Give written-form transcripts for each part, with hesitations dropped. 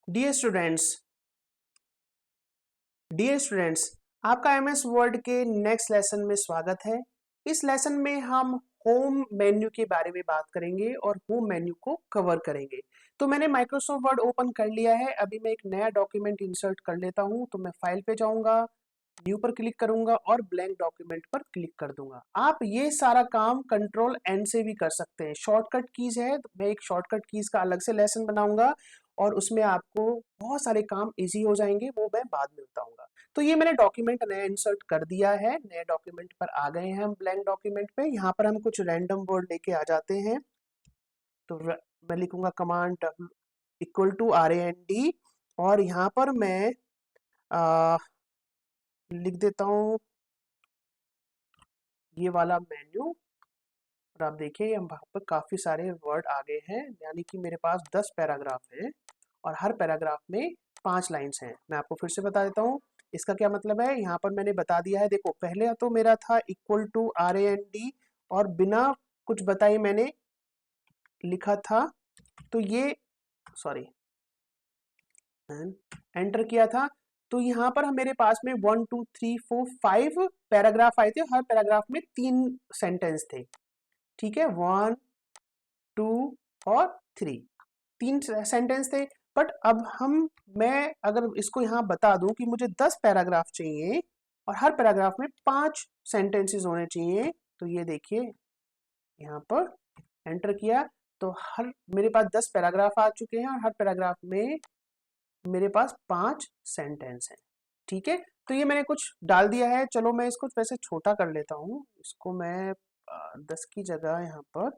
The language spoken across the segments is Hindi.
डियर स्टूडेंट्स डियर स्टूडेंट्स आपका एमएस वर्ड के नेक्स्ट लेसन में स्वागत है। इस लेसन में हम होम मेन्यू के बारे में बात करेंगे और होम मेन्यू को कवर करेंगे। तो मैंने माइक्रोसॉफ्ट वर्ड ओपन कर लिया है। अभी मैं एक नया डॉक्यूमेंट इंसर्ट कर लेता हूं। तो मैं फाइल पे जाऊंगा, न्यू पर क्लिक करूंगा और ब्लैंक डॉक्यूमेंट पर क्लिक कर दूंगा। आप ये सारा काम कंट्रोल एन से भी कर सकते हैं। शॉर्टकट कीज है, मैं एक शॉर्टकट कीज का अलग से लेसन बनाऊंगा और उसमें आपको बहुत सारे काम इजी हो जाएंगे, वो मैं बाद में बताऊंगा। तो ये मैंने डॉक्यूमेंट नया इंसर्ट कर दिया है। नए डॉक्यूमेंट पर आ गए हैं हम, ब्लैंक डॉक्यूमेंट पे। यहाँ पर हम कुछ रैंडम वर्ड लेके आ जाते हैं। तो मैं लिखूंगा कमांड इक्वल टू RAND और यहाँ पर मैं लिख देता हूँ ये वाला मेन्यू। और आप देखिए वहाँ पर काफी सारे वर्ड आ गए हैं, यानी कि मेरे पास 10 पैराग्राफ हैं और हर पैराग्राफ में 5 लाइन्स हैं। मैं आपको फिर से बता देता हूँ इसका क्या मतलब है। यहाँ पर मैंने बता दिया है। देखो पहले तो मेरा था इक्वल टू RAND और बिना कुछ बताए मैंने लिखा था। तो ये सॉरी एंटर किया था। तो यहाँ पर मेरे पास में 1 2 3 4 5 पैराग्राफ आए थे। हर पैराग्राफ में 3 सेंटेंस थे। ठीक है, 1 2 और 3, 3 सेंटेंस थे। बट अब मैं अगर इसको यहाँ बता दूं कि मुझे 10 पैराग्राफ चाहिए और हर पैराग्राफ में 5 सेंटेंसेस होने चाहिए। तो ये देखिए यहाँ पर एंटर किया तो हर मेरे पास 10 पैराग्राफ आ चुके हैं और हर पैराग्राफ में मेरे पास 5 सेंटेंस हैं। ठीक है, तो ये मैंने कुछ डाल दिया है। चलो मैं इसको वैसे छोटा कर लेता हूँ। इसको मैं 10 की जगह यहाँ पर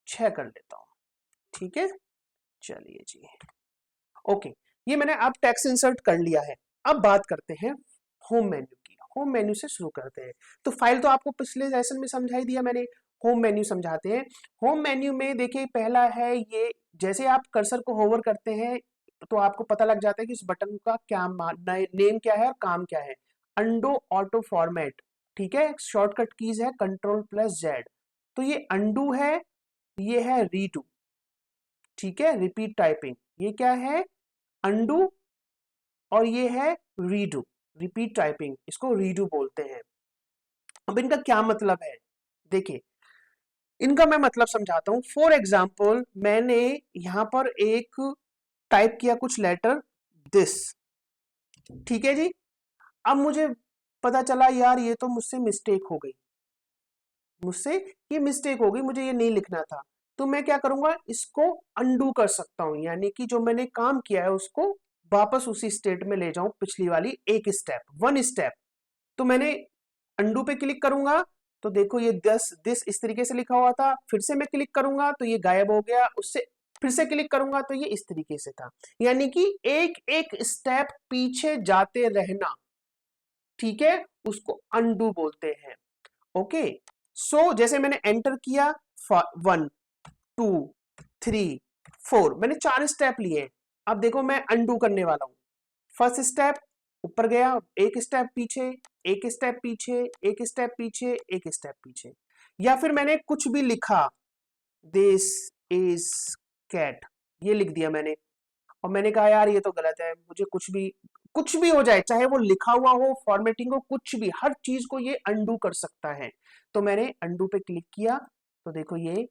6 कर लेता हूँ। ठीक है, चलिए जी, ओके। ये मैंने अब टेक्स्ट इंसर्ट कर लिया है। अब बात करते हैं होम मेन्यू की। होम मेन्यू से शुरू करते हैं। तो फाइल तो आपको पिछले लेसन में समझाई दिया मैंने। होम मेन्यू समझाते हैं। होम मेन्यू में देखिए पहला है ये, जैसे आप कर्सर को होवर करते हैं तो आपको पता लग जाता है कि इस बटन का क्या नेम क्या है और काम क्या है। अंडो ऑटो फॉर्मेट, ठीक है, शॉर्टकट कीज है Ctrl+Z। तो ये अंडू है, ये है रीडू। ठीक है, रिपीट टाइपिंग, ये क्या है, अंडू, और ये है रीडू, रिपीट टाइपिंग, इसको रीडू बोलते हैं। अब इनका क्या मतलब है, देखिए इनका मैं मतलब समझाता हूं। फॉर एग्जाम्पल मैंने यहां पर एक टाइप किया कुछ लेटर दिस, ठीक है जी। अब मुझे पता चला यार ये तो मुझसे मिस्टेक हो गई, मुझसे ये मिस्टेक हो गई, मुझे ये नहीं लिखना था। तो मैं क्या करूंगा, इसको अंडू कर सकता हूं, यानी कि जो मैंने काम किया है उसको वापस उसी स्टेट में ले जाऊं, पिछली वाली एक स्टेप, 1 स्टेप। तो मैंने अंडू पे क्लिक करूंगा तो देखो ये दिस इस तरीके से लिखा हुआ था। फिर से मैं क्लिक करूंगा तो ये गायब हो गया, उससे फिर से क्लिक करूंगा तो ये इस तरीके से था। यानी कि एक एक स्टेप पीछे जाते रहना, ठीक है, उसको अंडू बोलते हैं। ओके, सो जैसे मैंने एंटर किया 1 2 3 4, मैंने 4 स्टेप लिए। अब देखो मैं अंडू करने वाला हूं। फर्स्ट स्टेप ऊपर गया, एक स्टेप पीछे, एक स्टेप पीछे, एक स्टेप पीछे, एक स्टेप पीछे। या फिर मैंने कुछ भी लिखा, दिस इज कैट, ये लिख दिया मैंने, और मैंने कहा यार ये तो गलत है, मुझे कुछ भी हो जाए, चाहे वो लिखा हुआ हो, फॉर्मेटिंग हो, कुछ भी, हर चीज को ये अंडू कर सकता है। तो मैंने अंडू पे क्लिक किया तो देखो ये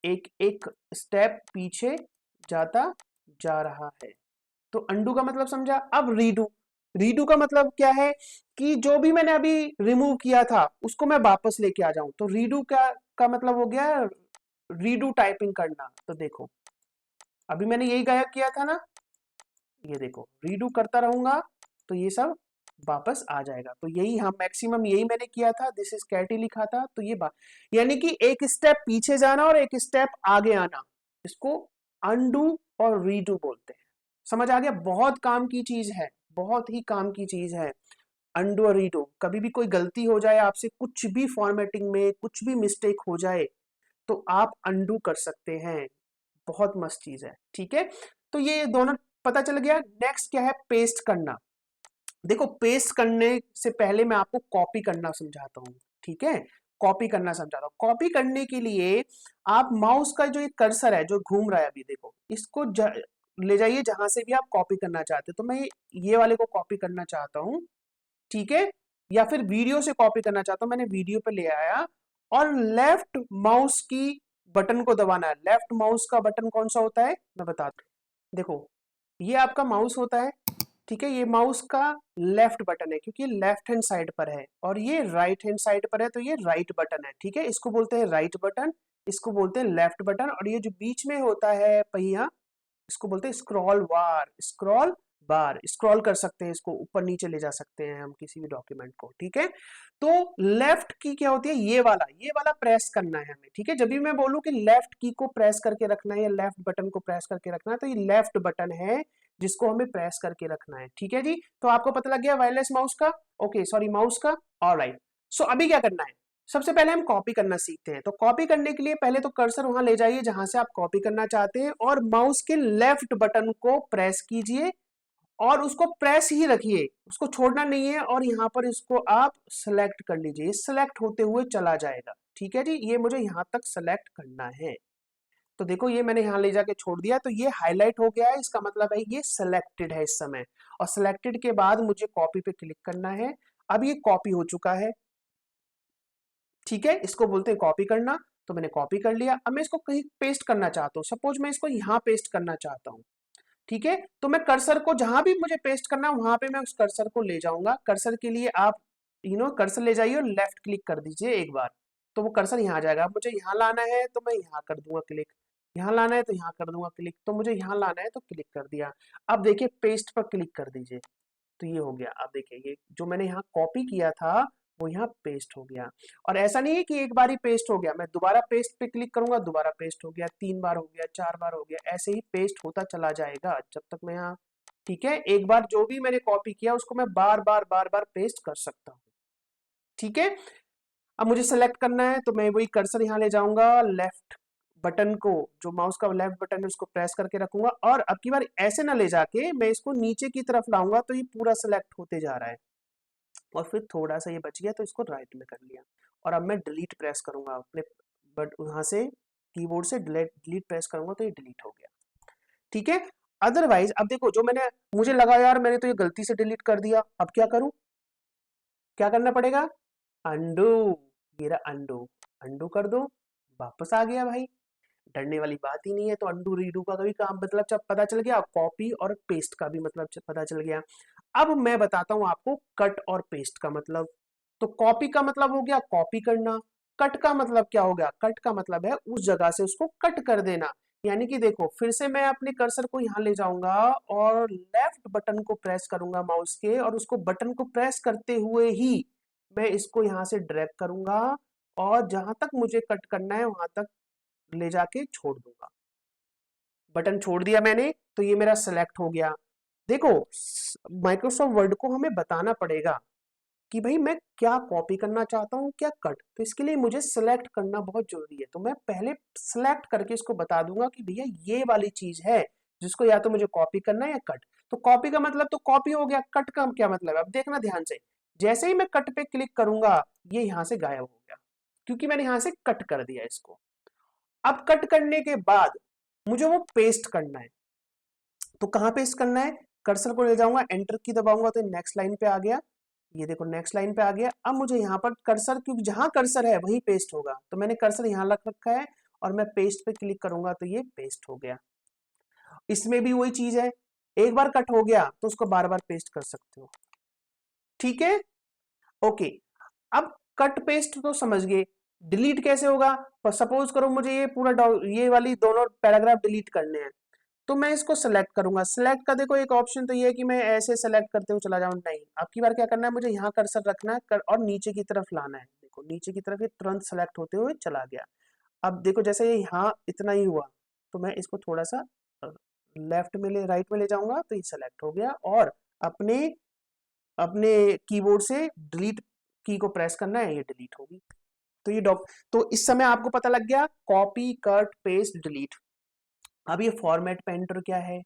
एक एक स्टेप पीछे जाता जा रहा है। तो अंडू का मतलब समझा। अब रीडू, रीडू का मतलब क्या है कि जो भी मैंने अभी रिमूव किया था उसको मैं वापस लेके आ जाऊं। तो रीडू का मतलब हो गया रीडू टाइपिंग करना। तो देखो अभी मैंने यही गायब किया था ना, ये देखो रीडू करता रहूंगा तो ये सब वापस आ जाएगा। तो यही हम मैक्सिमम यही मैंने किया था, दिस इज कैट ही लिखा था। तो ये बात, यानी कि एक स्टेप पीछे जाना और एक स्टेप आगे आना, इसको अंडू और रीडू बोलते हैं। समझ आ गया, बहुत काम की चीज है, बहुत ही काम की चीज है अंडू और रीडू। कभी भी कोई गलती हो जाए आपसे, कुछ भी फॉर्मेटिंग में कुछ भी मिस्टेक हो जाए तो आप अंडू कर सकते हैं। बहुत मस्त चीज है, ठीक है। तो ये दोनों पता चल गया। नेक्स्ट क्या है, पेस्ट करना। देखो पेस्ट करने से पहले मैं आपको कॉपी करना समझाता हूँ, ठीक है। कॉपी करना समझाता हूँ। कॉपी करने के लिए आप माउस का जो ये कर्सर है जो घूम रहा है अभी देखो, इसको ले जाइए जहां से भी आप कॉपी करना चाहते हो। तो मैं ये वाले को कॉपी करना चाहता हूँ, ठीक है, या फिर वीडियो से कॉपी करना चाहता हूं, मैंने वीडियो पे ले आया और लेफ्ट माउस की बटन को दबाना है। लेफ्ट माउस का बटन कौन सा होता है मैं बताता हूँ। देखो ये आपका माउस होता है, ठीक है, ये माउस का लेफ्ट बटन है क्योंकि लेफ्ट हैंड साइड पर है, और ये राइट हैंड साइड पर है तो ये राइट बटन है, ठीक है। इसको बोलते हैं राइट बटन, इसको बोलते हैं लेफ्ट बटन, और ये जो बीच में होता है पहिया, इसको बोलते हैं स्क्रॉल बार। स्क्रॉल बार, स्क्रॉल कर सकते हैं, इसको ऊपर नीचे ले जा सकते हैं हम किसी भी डॉक्यूमेंट को, ठीक है। तो लेफ्ट की क्या होती है, ये वाला प्रेस करना है हमें, ठीक है। जब भी मैं बोलूं कि लेफ्ट की को प्रेस करके रखना है या लेफ्ट बटन को प्रेस करके रखना है, तो ये लेफ्ट बटन है जिसको हमें प्रेस करके रखना है, ठीक है जी। तो आपको पता लग गया वायरलेस माउस का, ओके सॉरी माउस का, ऑलराइट। सो अभी क्या करना है, सबसे पहले हम कॉपी करना सीखते हैं। तो कॉपी करने के लिए पहले तो कर्सर वहां ले जाइए जहां से आप कॉपी करना चाहते हैं, और माउस के लेफ्ट बटन को प्रेस कीजिए और उसको प्रेस ही रखिए, उसको छोड़ना नहीं है, और यहाँ पर इसको आप सेलेक्ट कर लीजिए, सेलेक्ट होते हुए चला जाएगा, ठीक है जी। ये मुझे यहाँ तक सेलेक्ट करना है। तो देखो ये मैंने यहाँ ले जाके छोड़ दिया, तो ये हाईलाइट हो गया है, इसका मतलब है ये सिलेक्टेड है इस समय। और सिलेक्टेड के बाद मुझे कॉपी पे क्लिक करना है। अब ये कॉपी हो चुका है, ठीक है, इसको बोलते हैं कॉपी करना। तो मैंने कॉपी कर लिया। अब मैं इसको कहीं पेस्ट करना चाहता हूँ, सपोज मैं इसको यहाँ पेस्ट करना चाहता हूँ, ठीक है। तो मैं कर्सर को जहां भी मुझे पेस्ट करना है वहां पे मैं उस कर्सर को ले जाऊंगा। कर्सर के लिए आप कर्सर ले जाइए और लेफ्ट क्लिक कर दीजिए एक बार, तो वो कर्सर यहाँ आ जाएगा। अब मुझे यहाँ लाना है तो मैं यहाँ कर दूंगा क्लिक, यहाँ लाना है तो यहाँ कर दूंगा क्लिक, तो मुझे यहाँ लाना है तो क्लिक कर दिया। अब देखिए पेस्ट पर क्लिक कर दीजिए, तो ये हो गया। अब देखिए ये जो मैंने यहाँ कॉपी किया था वो यहाँ पेस्ट हो गया। और ऐसा नहीं है कि एक बार ही पेस्ट हो गया, मैं दोबारा पेस्ट पे क्लिक करूंगा, दोबारा पेस्ट हो गया, 3 बार हो गया, 4 बार हो गया, ऐसे ही पेस्ट होता चला जाएगा जब तक मैं यहाँ, ठीक है। एक बार जो भी मैंने कॉपी किया उसको मैं बार बार पेस्ट कर सकता हूँ, ठीक है। अब मुझे सेलेक्ट करना है तो मैं वही कर्सर यहाँ ले जाऊंगा, लेफ्ट बटन को, जो माउस का लेफ्ट बटन है उसको प्रेस करके रखूंगा, और अब की बार ऐसे ना ले जाके मैं इसको नीचे की तरफ लाऊंगा, तो ये पूरा सेलेक्ट होते जा रहा है। और फिर थोड़ा सा ये बच गया तो इसको राइट में कर लिया, और अब मैं डिलीट प्रेस करूंगा अपने, बट वहां से कीबोर्ड से डिलीट प्रेस करूंगा तो ये डिलीट हो गया, ठीक है। अदरवाइज अब देखो जो मैंने, मुझे लगा यार मैंने तो ये गलती से डिलीट कर दिया, अब क्या करूं, क्या करना पड़ेगा, अंडू। ये रहा अंडू, अंडू कर दो, वापस आ गया भाई, डरने वाली बात ही नहीं है। तो अंडू रीडू का भी काम मतलब जब पता चल गया, कॉपी और पेस्ट का भी मतलब पता चल गया। अब मैं बताता हूं आपको कट और पेस्ट का मतलब। तो कॉपी का मतलब हो गया कॉपी करना, कट का मतलब क्या हो गया, कट का मतलब है उस जगह से उसको कट कर देना। यानी कि देखो फिर से मैं अपने कर्सर को यहां ले जाऊंगा और लेफ्ट बटन को प्रेस करूंगा माउस के, और उसको बटन को प्रेस करते हुए ही मैं इसको यहां से ड्रैग करूंगा, और जहां तक मुझे कट करना है वहां तक ले जाके छोड़ दूंगा। बटन छोड़ दिया मैंने तो ये मेरा सेलेक्ट हो गया। देखो माइक्रोसॉफ्ट वर्ड को हमें बताना पड़ेगा कि भाई मैं क्या कॉपी करना चाहता हूँ, क्या कट। तो इसके लिए मुझे सिलेक्ट करना बहुत जरूरी है। तो मैं पहले सिलेक्ट करके इसको बता दूंगा कि भैया ये वाली चीज है जिसको या तो मुझे कॉपी करना है या कट। तो कॉपी का मतलब तो कॉपी हो गया, कट का क्या मतलब है, अब देखना ध्यान से। जैसे ही मैं कट पे क्लिक करूंगा ये यहां से गायब हो गया, क्योंकि मैंने यहां से कट कर दिया इसको। अब कट करने के बाद मुझे वो पेस्ट करना है। तो कहां पेस्ट करना है, कर्सर को ले जाऊंगा, एंटर की दबाऊंगा तो नेक्स्ट लाइन पे आ गया। ये देखो नेक्स्ट लाइन पे आ गया। अब मुझे यहाँ पर कर्सर, क्योंकि जहां कर्सर है वहीं पेस्ट होगा, तो मैंने कर्सर यहाँ रख रखा है और मैं पेस्ट पे क्लिक करूंगा तो ये पेस्ट हो गया। इसमें भी वही चीज है, एक बार कट हो गया तो उसको बार बार पेस्ट कर सकते हो, ठीक है, ओके। अब कट पेस्ट तो समझ गए, डिलीट कैसे होगा। पर सपोज करो मुझे ये पूरा ये वाली दोनों पैराग्राफ डिलीट करने हैं, तो मैं इसको सेलेक्ट करूंगा। सेलेक्ट का देखो एक ऑप्शन तो ये है कि मैं ऐसे सेलेक्ट करते हुए चला जाऊं, नहीं, अब की बार क्या करना है, मुझे यहाँ कर्सर रखना है और नीचे की तरफ लाना है। देखो नीचे की तरफ ये तुरंत सेलेक्ट होते हुए चला गया। अब देखो जैसे ये यहाँ इतना ही हुआ, तो मैं इसको थोड़ा सा लेफ्ट में ले, राइट में ले जाऊंगा तो ये सेलेक्ट हो गया, और अपने अपने कीबोर्ड से डिलीट की को प्रेस करना है, ये डिलीट होगी। तो ये तो इस समय आपको पता लग गया कॉपी कट पेस्ट डिलीट। अब ये फॉर्मेट पेंटर क्या है,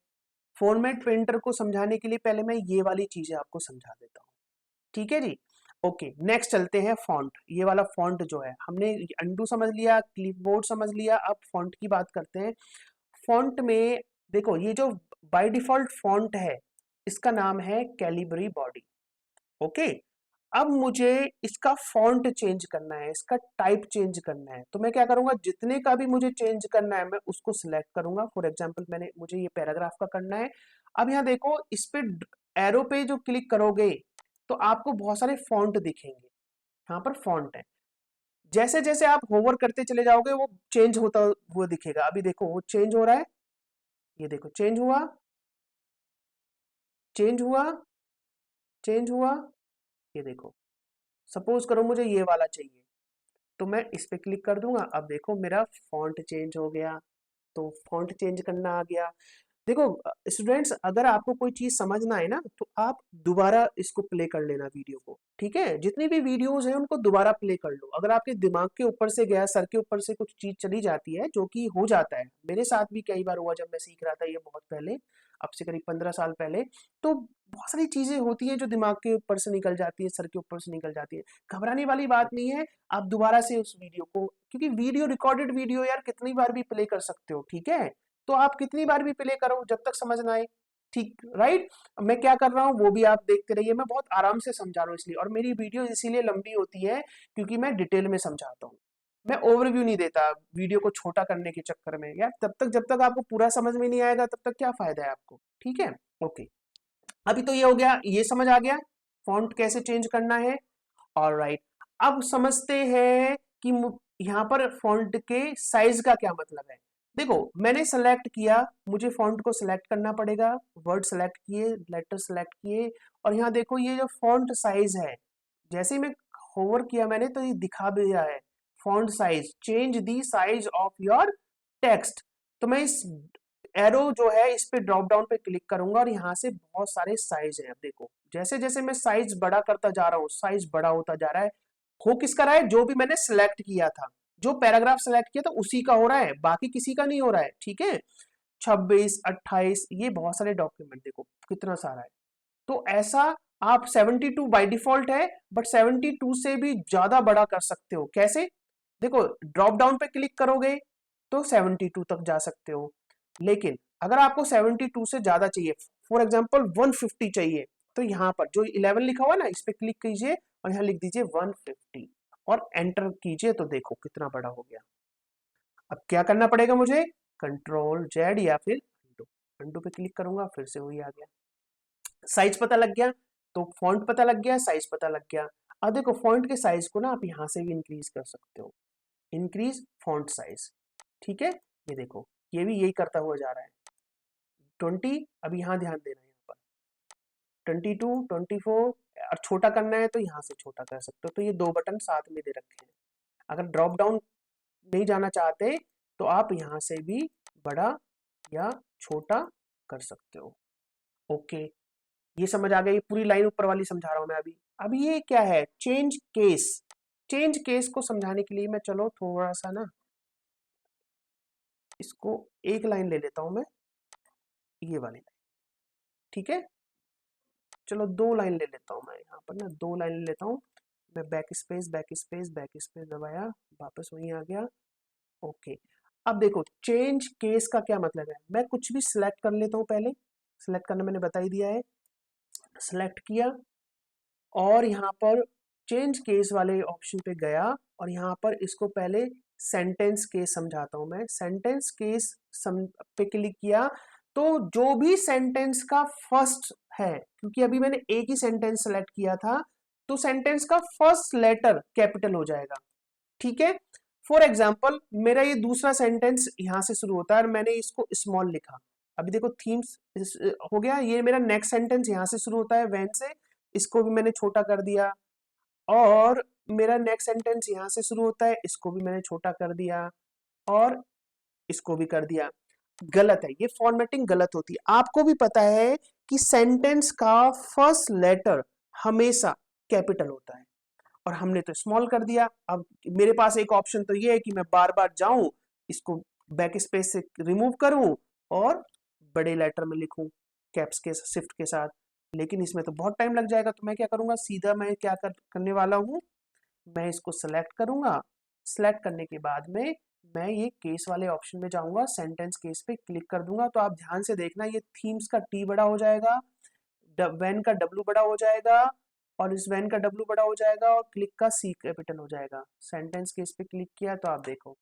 फॉर्मेट पेंटर को समझाने के लिए पहले मैं ये वाली चीजें आपको समझा देता हूँ, ठीक है जी, ओके। नेक्स्ट चलते हैं फॉन्ट। ये वाला फॉन्ट जो है, हमने अंडू समझ लिया, क्लिपबोर्ड समझ लिया, अब फॉन्ट की बात करते हैं। फॉन्ट में देखो ये जो बाय डिफॉल्ट फॉन्ट है, इसका नाम है कैलिबरी बॉडी। ओके, अब मुझे इसका फॉन्ट चेंज करना है, इसका टाइप चेंज करना है, तो मैं क्या करूंगा, जितने का भी मुझे चेंज करना है मैं उसको सिलेक्ट करूंगा। फॉर एग्जांपल मुझे ये पैराग्राफ का करना है। अब यहाँ देखो, इस पे एरो पे जो क्लिक करोगे तो आपको बहुत सारे फॉन्ट दिखेंगे। यहाँ पर फॉन्ट है, जैसे जैसे आप होवर करते चले जाओगे वो चेंज होता हुआ दिखेगा। अभी देखो वो चेंज हो रहा है, ये देखो चेंज हुआ, चेंज हुआ, चेंज हुआ, ये देखो। सपोज करो मुझे ये वाला चाहिए, तो मैं इस पे क्लिक कर दूंगा। अब देखो मेरा फॉन्ट चेंज हो गया, तो फॉन्ट चेंज करना आ गया। देखो स्टूडेंट्स, अगर आपको कोई चीज समझना है ना तो आप दोबारा इसको प्ले कर लेना वीडियो को, ठीक है। जितनी भी वीडियोस हैं उनको दोबारा प्ले कर लो। अगर आपके दिमाग के ऊपर से गया, सर के ऊपर से कुछ चीज चली जाती है, जो कि हो जाता है, मेरे साथ भी कई बार हुआ जब मैं सीख रहा था, ये बहुत पहले, अब से करीब 15 साल पहले। तो बहुत सारी चीजें होती हैं जो दिमाग के ऊपर से निकल जाती है, सर के ऊपर से निकल जाती है। घबराने वाली बात नहीं है, आप दोबारा से उस वीडियो को, क्योंकि वीडियो रिकॉर्डेड वीडियो यार कितनी बार भी प्ले कर सकते हो, ठीक है। तो आप कितनी बार भी प्ले करो जब तक समझ ना आए, ठीक, राइट। मैं क्या कर रहा हूँ वो भी आप देखते रहिए, मैं बहुत आराम से समझा रहा हूँ इसलिए, और मेरी वीडियो इसीलिए लंबी होती है क्योंकि मैं डिटेल में समझाता हूँ। मैं ओवरव्यू नहीं देता वीडियो को छोटा करने के चक्कर में यार, जब तक आपको पूरा समझ में नहीं आएगा तब तक क्या फायदा है आपको, ठीक है। ओके, अभी तो ये हो गया, ये समझ आ गया फॉन्ट कैसे चेंज करना है। ऑलराइट, अब समझते हैं कि यहाँ पर फॉन्ट के साइज का क्या मतलब है। देखो मैंने सेलेक्ट किया, मुझे फॉन्ट को सिलेक्ट करना पड़ेगा, वर्ड सेलेक्ट किए, लेटर सेलेक्ट किए, और यहाँ देखो ये जो फॉन्ट साइज है, जैसे ही मैं होवर किया मैंने तो ये दिखा भी रहा है, font size, change the size of your text. तो मैं इस एरो जो है इस पे ड्रॉप डाउन पे क्लिक करूंगा और यहाँ से बहुत सारे साइज हैं। अब देखो जैसे जैसे मैं साइज बड़ा करता जा रहा हूँ, साइज बड़ा होता जा रहा है। हो किसका रहा है, जो भी मैंने सिलेक्ट किया था, जो पैराग्राफ सिलेक्ट किया था उसी का हो रहा है, बाकी किसी का नहीं हो रहा है, ठीक है। 26, 28, ये बहुत सारे डॉक्यूमेंट देखो कितना सारा है। तो ऐसा आप 72 बाय डिफॉल्ट है, बट 72 से भी ज्यादा बड़ा कर सकते हो। कैसे, देखो ड्रॉप डाउन पे क्लिक करोगे तो 72 तक जा सकते हो, लेकिन अगर आपको 72 से ज्यादा चाहिए, फॉर एग्जांपल 150 चाहिए, तो यहाँ पर जो 11 लिखा हुआ है ना, इस पे क्लिक कीजिए और यहाँ लिख दीजिए 150 और एंटर कीजिए, तो देखो कितना बड़ा हो गया। अब क्या करना पड़ेगा मुझे, कंट्रोल जेड या फिर अंडू, अंडू पे क्लिक करूंगा, फिर से वही आ गया। साइज पता लग गया, तो फॉन्ट पता लग गया, साइज पता लग गया। अब देखो फॉन्ट के साइज को ना आप यहाँ से भी इंक्रीज कर सकते हो, इंक्रीज फॉन्ट साइज, ठीक है। ये देखो ये भी यही करता हुआ जा रहा है। 20, अब यहाँ ध्यान देना है, यहाँ पर 22, 24, और छोटा करना है तो यहाँ से छोटा कर सकते हो। तो ये दो बटन साथ में दे रखे हैं। अगर ड्रॉप डाउन नहीं जाना चाहते तो आप यहाँ से भी बड़ा या छोटा कर सकते हो। ओके, ये समझ आ गई, पूरी लाइन ऊपर वाली समझा रहा हूं मैं अभी। अभी ये क्या है, चेंज केस। चेंज केस को समझाने के लिए मैं चलो थोड़ा सा ना इसको एक लाइन ले लेता हूं मैं, ये वाली लाइन, ठीक है। चलो दो लाइन ले लेता हूं मैं, यहाँ पर ना दो लाइन ले लेता हूं मैं। Back space, back space, back space दबाया, वापस वहीं आ गया। ओके, अब देखो चेंज केस का क्या मतलब है। मैं कुछ भी सिलेक्ट कर लेता हूँ, पहले सिलेक्ट करना मैंने बता ही दिया है। सिलेक्ट किया और यहाँ पर चेंज केस वाले ऑप्शन पे गया और यहाँ पर इसको पहले सेंटेंस केस समझाता हूँ मैं। सेंटेंस केस पे क्लिक किया तो जो भी सेंटेंस का फर्स्ट है, क्योंकि अभी मैंने एक ही सेंटेंस सेलेक्ट किया था, तो सेंटेंस का फर्स्ट लेटर कैपिटल हो जाएगा, ठीक है। फॉर एग्जाम्पल मेरा ये दूसरा सेंटेंस यहाँ से शुरू होता है और मैंने इसको स्मॉल लिखा। अभी देखो थीम्स हो गया, ये मेरा नेक्स्ट सेंटेंस यहाँ से शुरू होता है वैन से, इसको भी मैंने छोटा कर दिया। और मेरा नेक्स्ट सेंटेंस यहाँ से शुरू होता है, इसको भी मैंने छोटा कर दिया और इसको भी कर दिया। गलत है, ये फॉर्मेटिंग गलत होती है। आपको भी पता है कि सेंटेंस का फर्स्ट लेटर हमेशा कैपिटल होता है और हमने तो स्मॉल कर दिया। अब मेरे पास एक ऑप्शन तो ये है कि मैं बार बार जाऊं, इसको बैक स्पेस से रिमूव करूं और बड़े लेटर में लिखूं कैप्स के शिफ्ट के साथ, लेकिन इसमें तो बहुत टाइम लग जाएगा। तो मैं क्या करूंगा, सीधा मैं क्या करने वाला हूं, मैं इसको सेलेक्ट करूंगा सिलेक्ट करने के बाद में मैं ये केस वाले ऑप्शन में जाऊंगा, सेंटेंस केस पे क्लिक कर दूंगा। तो आप ध्यान से देखना, ये थीम्स का टी बड़ा हो जाएगा, वैन का डब्ल्यू बड़ा हो जाएगा, और इस वैन का डब्ल्यू बड़ा हो जाएगा, और क्लिक का सी कैपिटल हो जाएगा। सेंटेंस केस पे क्लिक किया तो आप देखो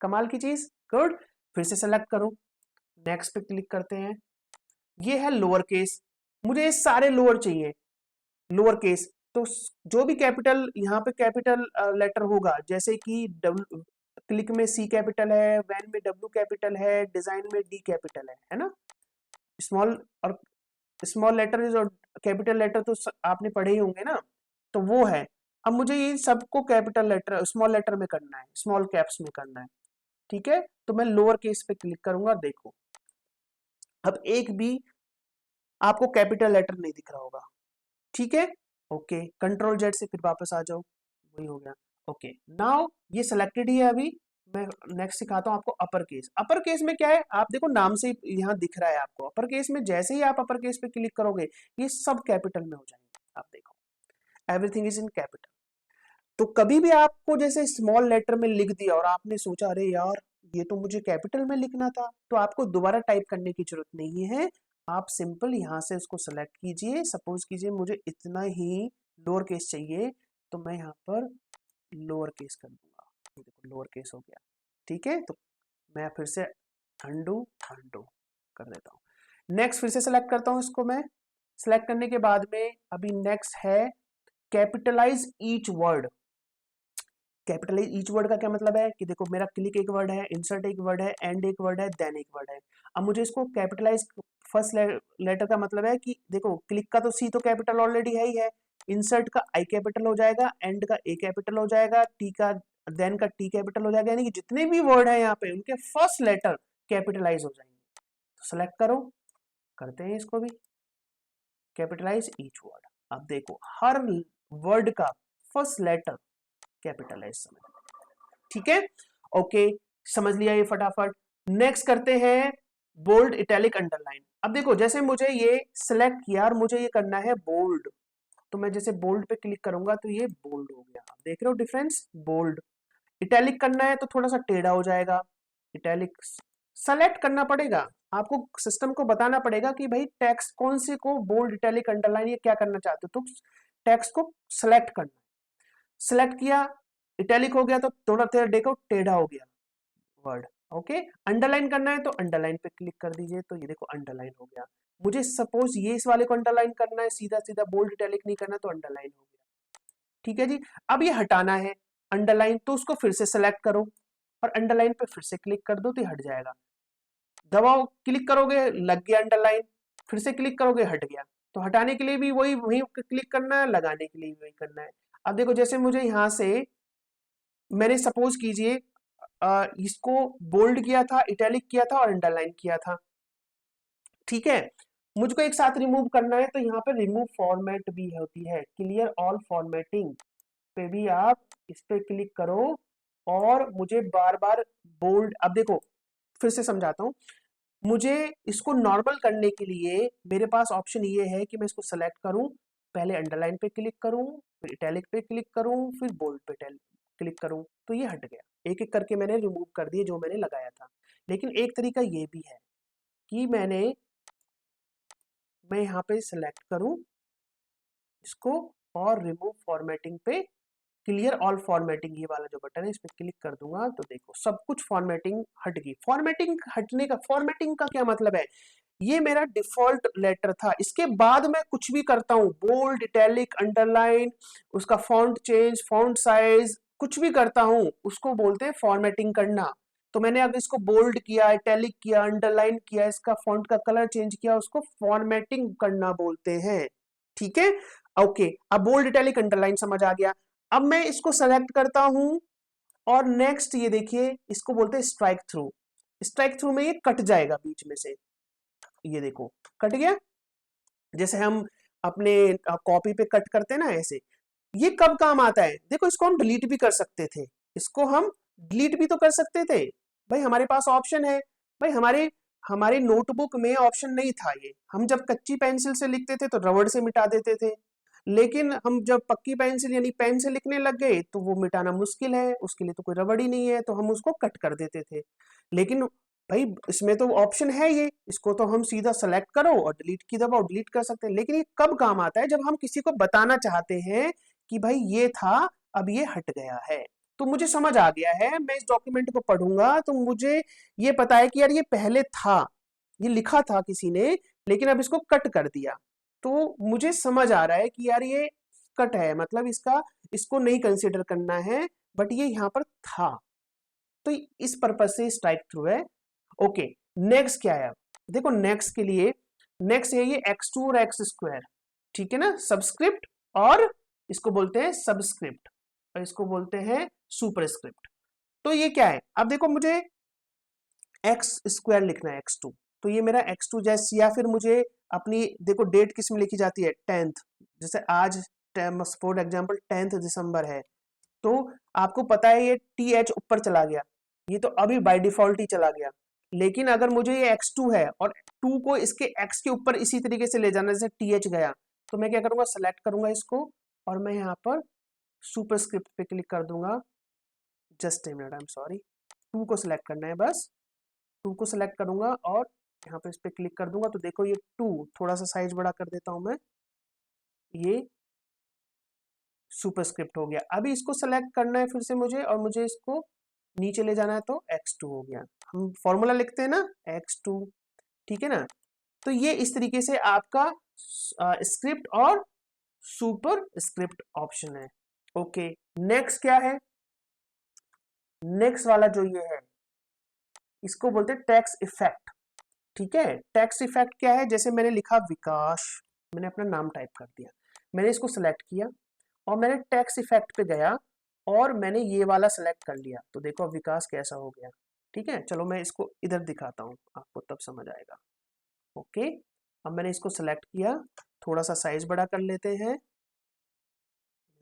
कमाल की चीज। गुड। फिर से सेलेक्ट करो, नेक्स्ट पे क्लिक करते हैं। ये है लोअर केस, मुझे ये सारे लोअर चाहिए, लोअर केस। तो जो भी कैपिटल यहाँ पे कैपिटल लेटर होगा, जैसे कि डब्ल्यू, क्लिक में सी कैपिटल है, वैन में डब्ल्यू कैपिटल है, डिजाइन में डी कैपिटल है ना। स्मॉल और स्मॉल लेटर और कैपिटल लेटर तो आपने पढ़े ही होंगे ना, तो वो है। अब मुझे ये सबको कैपिटल लेटर स्मॉल लेटर में करना है, स्मॉल कैप्स में करना है, ठीक है। तो मैं लोअर केस पे क्लिक करूंगा, देखो अब एक भी आपको कैपिटल लेटर नहीं दिख रहा होगा, ठीक है। ओके, कंट्रोल जेड से फिर वापस आ जाओ, वही हो गया। ओके, नाउ ये सिलेक्टेड ही है अभी। मैं नेक्स्ट सिखाता हूँ आपको अपर केस। अपर केस में क्या है, आप देखो नाम से यहाँ दिख रहा है आपको। अपर केस में जैसे ही आप अपर केस पे क्लिक करोगे, ये सब कैपिटल में हो जाएंगे। आप देखो एवरीथिंग इज इन कैपिटल। तो कभी भी आपको जैसे स्मॉल लेटर में लिख दिया और आपने सोचा अरे यार ये तो मुझे कैपिटल में लिखना था, तो आपको दोबारा टाइप करने की जरूरत नहीं है। आप सिंपल यहाँ से उसको सेलेक्ट कीजिए। सपोज कीजिए मुझे इतना ही लोअर केस चाहिए, तो मैं यहाँ पर लोअर केस कर दूंगा। ये देखो लोअर केस हो गया, ठीक है। तो मैं फिर से अंडू अंडू कर देता हूँ। नेक्स्ट फिर से सेलेक्ट करता हूँ इसको मैं। सेलेक्ट करने के बाद में अभी नेक्स्ट है capitalize each word. Capitalize each word का क्या मतलब है कि देखो मेरा क्लिक एक वर्ड है, इंसर्ट एक वर्ड है, एंड एक वर्ड है, देन एक वर्ड है। अब मुझे इसको कैपिटलाइज, फर्स्ट लेटर का मतलब है कि देखो क्लिक का तो सी तो कैपिटल ऑलरेडी है ही है, इंसर्ट का आई कैपिटल हो जाएगा, एंड का ए कैपिटल हो जाएगा, टी का देन का टी कैपिटल हो जाएगा, यानी कि जितने भी वर्ड है यहाँ पे उनके फर्स्ट लेटर कैपिटलाइज हो जाएंगे। तो सेलेक्ट करो, करते हैं इसको भी कैपिटलाइज ईच वर्ड। अब देखो हर वर्ड का फर्स्ट लेटर कैपिटल है इस समय, ठीक है। ओके, समझ लिया ये फटाफट। नेक्स्ट करते हैं बोल्ड इटैलिक अंडरलाइन। अब देखो जैसे मुझे ये सिलेक्ट किया और मुझे ये करना है बोल्ड, तो मैं जैसे बोल्ड पे क्लिक करूंगा तो ये बोल्ड हो गया। देख रहे हो डिफरेंस, बोल्ड। इटैलिक करना है तो थोड़ा सा टेढ़ा हो जाएगा। इटैलिक सेलेक्ट करना पड़ेगा आपको, सिस्टम को बताना पड़ेगा कि भाई टेक्स्ट कौन से को बोल्ड इटैलिक अंडरलाइन ये क्या करना चाहते हो, तो टेक्स्ट को सेलेक्ट करना। सेलेक्ट किया, इटैलिक हो गया तो थोड़ा देर देखो टेढ़ा हो गया वर्ड। ओके, अंडरलाइन करना है तो अंडरलाइन पे क्लिक कर दीजिए, तो ये देखो अंडरलाइन हो गया। मुझे सपोज ये इस वाले को अंडरलाइन करना है, सीधा सीधा बोल्ड इटैलिक नहीं करना, तो अंडरलाइन हो गया, ठीक है जी। अब ये हटाना है अंडरलाइन, तो उसको फिर से सेलेक्ट करो और अंडरलाइन पे फिर से क्लिक कर दो तो ये हट जाएगा। दबाओ, क्लिक करोगे लग गया अंडरलाइन, फिर से क्लिक करोगे हट गया। तो हटाने के लिए भी वही वही क्लिक करना है, लगाने के लिए भी वही करना है। अब देखो जैसे मुझे यहां से मैंने सपोज कीजिए इसको बोल्ड किया था, इटैलिक किया था और अंडरलाइन किया था, ठीक है। मुझको एक साथ रिमूव करना है, तो यहाँ पे रिमूव फॉर्मेट भी होती है, क्लियर ऑल फॉर्मेटिंग पे भी आप इस पे क्लिक करो और मुझे बार बार बोल्ड। अब देखो फिर से समझाता हूँ, मुझे इसको नॉर्मल करने के लिए मेरे पास ऑप्शन ये है कि मैं इसको सेलेक्ट करूं, पहले अंडरलाइन पे क्लिक करूं, फिर इटैलिक पे क्लिक करूं, फिर बोल्ड पे क्लिक करूं, तो ये हट गया। एक एक करके मैंने रिमूव कर दिए जो मैंने लगाया था। लेकिन एक तरीका ये भी है कि मैं यहाँ पे सिलेक्ट करूं इसको और रिमूव फॉर्मेटिंग पे क्लियर ऑल फॉर्मेटिंग ये वाला जो बटन है इस पे क्लिक कर दूंगा, तो देखो सब कुछ फॉर्मेटिंग हट गई। फॉर्मेटिंग हटने का, फॉर्मेटिंग का क्या मतलब है, ये मेरा डिफॉल्ट लेटर था, इसके बाद मैं कुछ भी करता हूं, बोल्ड इटैलिक अंडरलाइन, उसका फॉन्ट चेंज, फॉन्ट साइज कुछ भी करता हूं, उसको बोलते हैं फॉर्मेटिंग करना। तो मैंने अगर इसको बोल्ड किया, इटैलिक किया, अंडरलाइन किया, इसका फॉन्ट का कलर चेंज किया, उसको फॉर्मेटिंग करना बोलते हैं, ठीक है। ओके, अब बोल्ड इटैलिक अंडरलाइन समझ आ गया। अब मैं इसको सेलेक्ट करता हूं और नेक्स्ट ये देखिए इसको बोलते हैं स्ट्राइक थ्रू। स्ट्राइक थ्रू में ये कट जाएगा बीच में से, ये देखो कट गया। जैसे हम अपने कॉपी पे कट करते हैं ना, ऐसे ये कब काम आता है, देखो इसको हम डिलीट भी कर सकते थे, इसको हम डिलीट भी तो कर सकते थे भाई, हमारे पास ऑप्शन है। भाई हमारे हमारे नोटबुक में ऑप्शन नहीं था ये, हम जब कच्ची पेंसिल से लिखते थे तो रबड़ से मिटा देते थे, लेकिन हम जब पक्की पेंसिल यानी पेन से लिखने लग गए तो वो मिटाना मुश्किल है, उसके लिए तो कोई रबड़ ही नहीं है, तो हम उसको कट कर देते थे। लेकिन भाई इसमें तो ऑप्शन है ये, इसको तो हम सीधा सेलेक्ट करो और डिलीट की दबाओ, डिलीट कर सकते हैं। लेकिन ये कब काम आता है, जब हम किसी को बताना चाहते हैं कि भाई ये था, अब ये हट गया है। तो मुझे समझ आ गया है, मैं इस डॉक्यूमेंट को पढ़ूंगा तो मुझे ये पता है कि यार ये पहले था, ये लिखा था किसी ने, लेकिन अब इसको कट कर दिया। तो मुझे समझ आ रहा है कि यार ये कट है, मतलब इसको नहीं कंसिडर करना है, बट ये यहाँ पर था, तो इस पर्पज से स्ट्राइक थ्रू है। ओके, नेक्स्ट क्या है अब देखो, नेक्स्ट के लिए नेक्स्ट है ये x2 और एक्स स्क्वायर, ठीक है ना, सबस्क्रिप्ट और इसको बोलते हैं सबस्क्रिप्ट और इसको बोलते हैं सुपरस्क्रिप्ट। तो ये क्या है, अब देखो मुझे एक्स स्क्वायर लिखना है x2, तो ये मेरा x2 जैसे, या फिर मुझे अपनी देखो डेट किस में लिखी जाती है 10th, जैसे आज फॉर एग्जाम्पल 10th दिसंबर है, तो आपको पता है ये TH ऊपर चला गया, ये तो अभी बाय डिफॉल्ट ही चला गया। लेकिन अगर मुझे ये x2 है और 2 को इसके x के ऊपर इसी तरीके से ले जाना, जैसे TH गया, तो मैं क्या करूंगा, सेलेक्ट करूंगा इसको और मैं यहाँ पर सुपरस्क्रिप्ट पे क्लिक कर दूंगा। Just a minute, I am sorry, 2 को सिलेक्ट करना है बस, 2 को सिलेक्ट करूंगा और यहाँ पे इस पे क्लिक कर दूंगा। तो देखो ये 2, थोड़ा सा साइज बड़ा कर देता हूं मैं, ये सुपरस्क्रिप्ट हो गया। अभी इसको सेलेक्ट करना है फिर से मुझे, और मुझे इसको नीचे ले जाना है, तो x2 हो गया। हम फॉर्मूला लिखते हैं ना x2, ठीक है ना। तो ये इस तरीके से आपका स्क्रिप्ट और सुपर स्क्रिप्ट ऑप्शन है। ओके, नेक्स्ट क्या है, नेक्स्ट वाला जो ये है इसको बोलते हैं टैक्स इफेक्ट, ठीक है। टैक्स इफेक्ट क्या है, जैसे मैंने लिखा विकास, मैंने अपना नाम टाइप कर दिया, मैंने इसको सेलेक्ट किया और मैंने टैक्स इफेक्ट पे गया और मैंने ये वाला सेलेक्ट कर लिया, तो देखो अब विकास कैसा हो गया, ठीक है। चलो मैं इसको इधर दिखाता हूँ, आपको तब समझ आएगा। ओके, अब मैंने इसको सेलेक्ट किया, थोड़ा सा साइज बड़ा कर लेते हैं,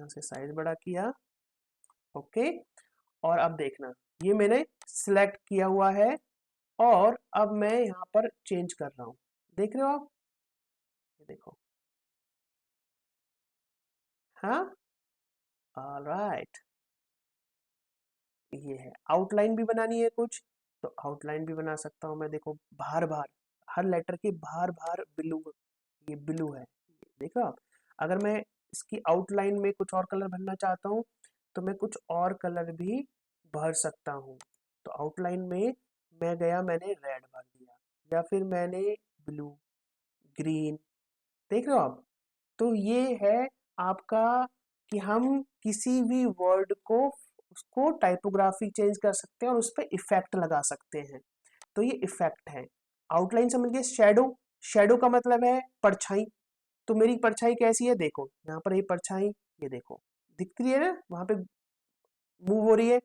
यहाँ से साइज बड़ा किया। ओके, और अब देखना ये मैंने सिलेक्ट किया हुआ है और अब मैं यहाँ पर चेंज कर रहा हूँ, देख रहे हो आप, ये देखो, हाँ, ऑलराइट, ये है। आउटलाइन भी बनानी है कुछ, तो आउटलाइन भी बना सकता हूँ मैं, देखो बाहर बाहर, हर लेटर के बाहर बाहर ब्लू, ये ब्लू है, देखो आप। अगर मैं इसकी आउटलाइन में कुछ और कलर भरना चाहता हूँ तो मैं कुछ और कलर भी भर सकता हूँ। तो आउटलाइन में मैं गया, मैंने रेड भर दिया, या फिर मैंने ब्लू, ग्रीन, देख रहे हो आप। तो ये है आपका कि हम किसी भी वर्ड को, उसको टाइपोग्राफी चेंज कर सकते हैं और उस पर इफेक्ट लगा सकते हैं, तो ये इफेक्ट है। आउटलाइन समझ गए। शेडो, शेडो का मतलब है परछाई, तो मेरी परछाई कैसी है, देखो यहाँ पर ये परछाई, ये देखो दिखती है ना, वहां पे मूव हो रही है।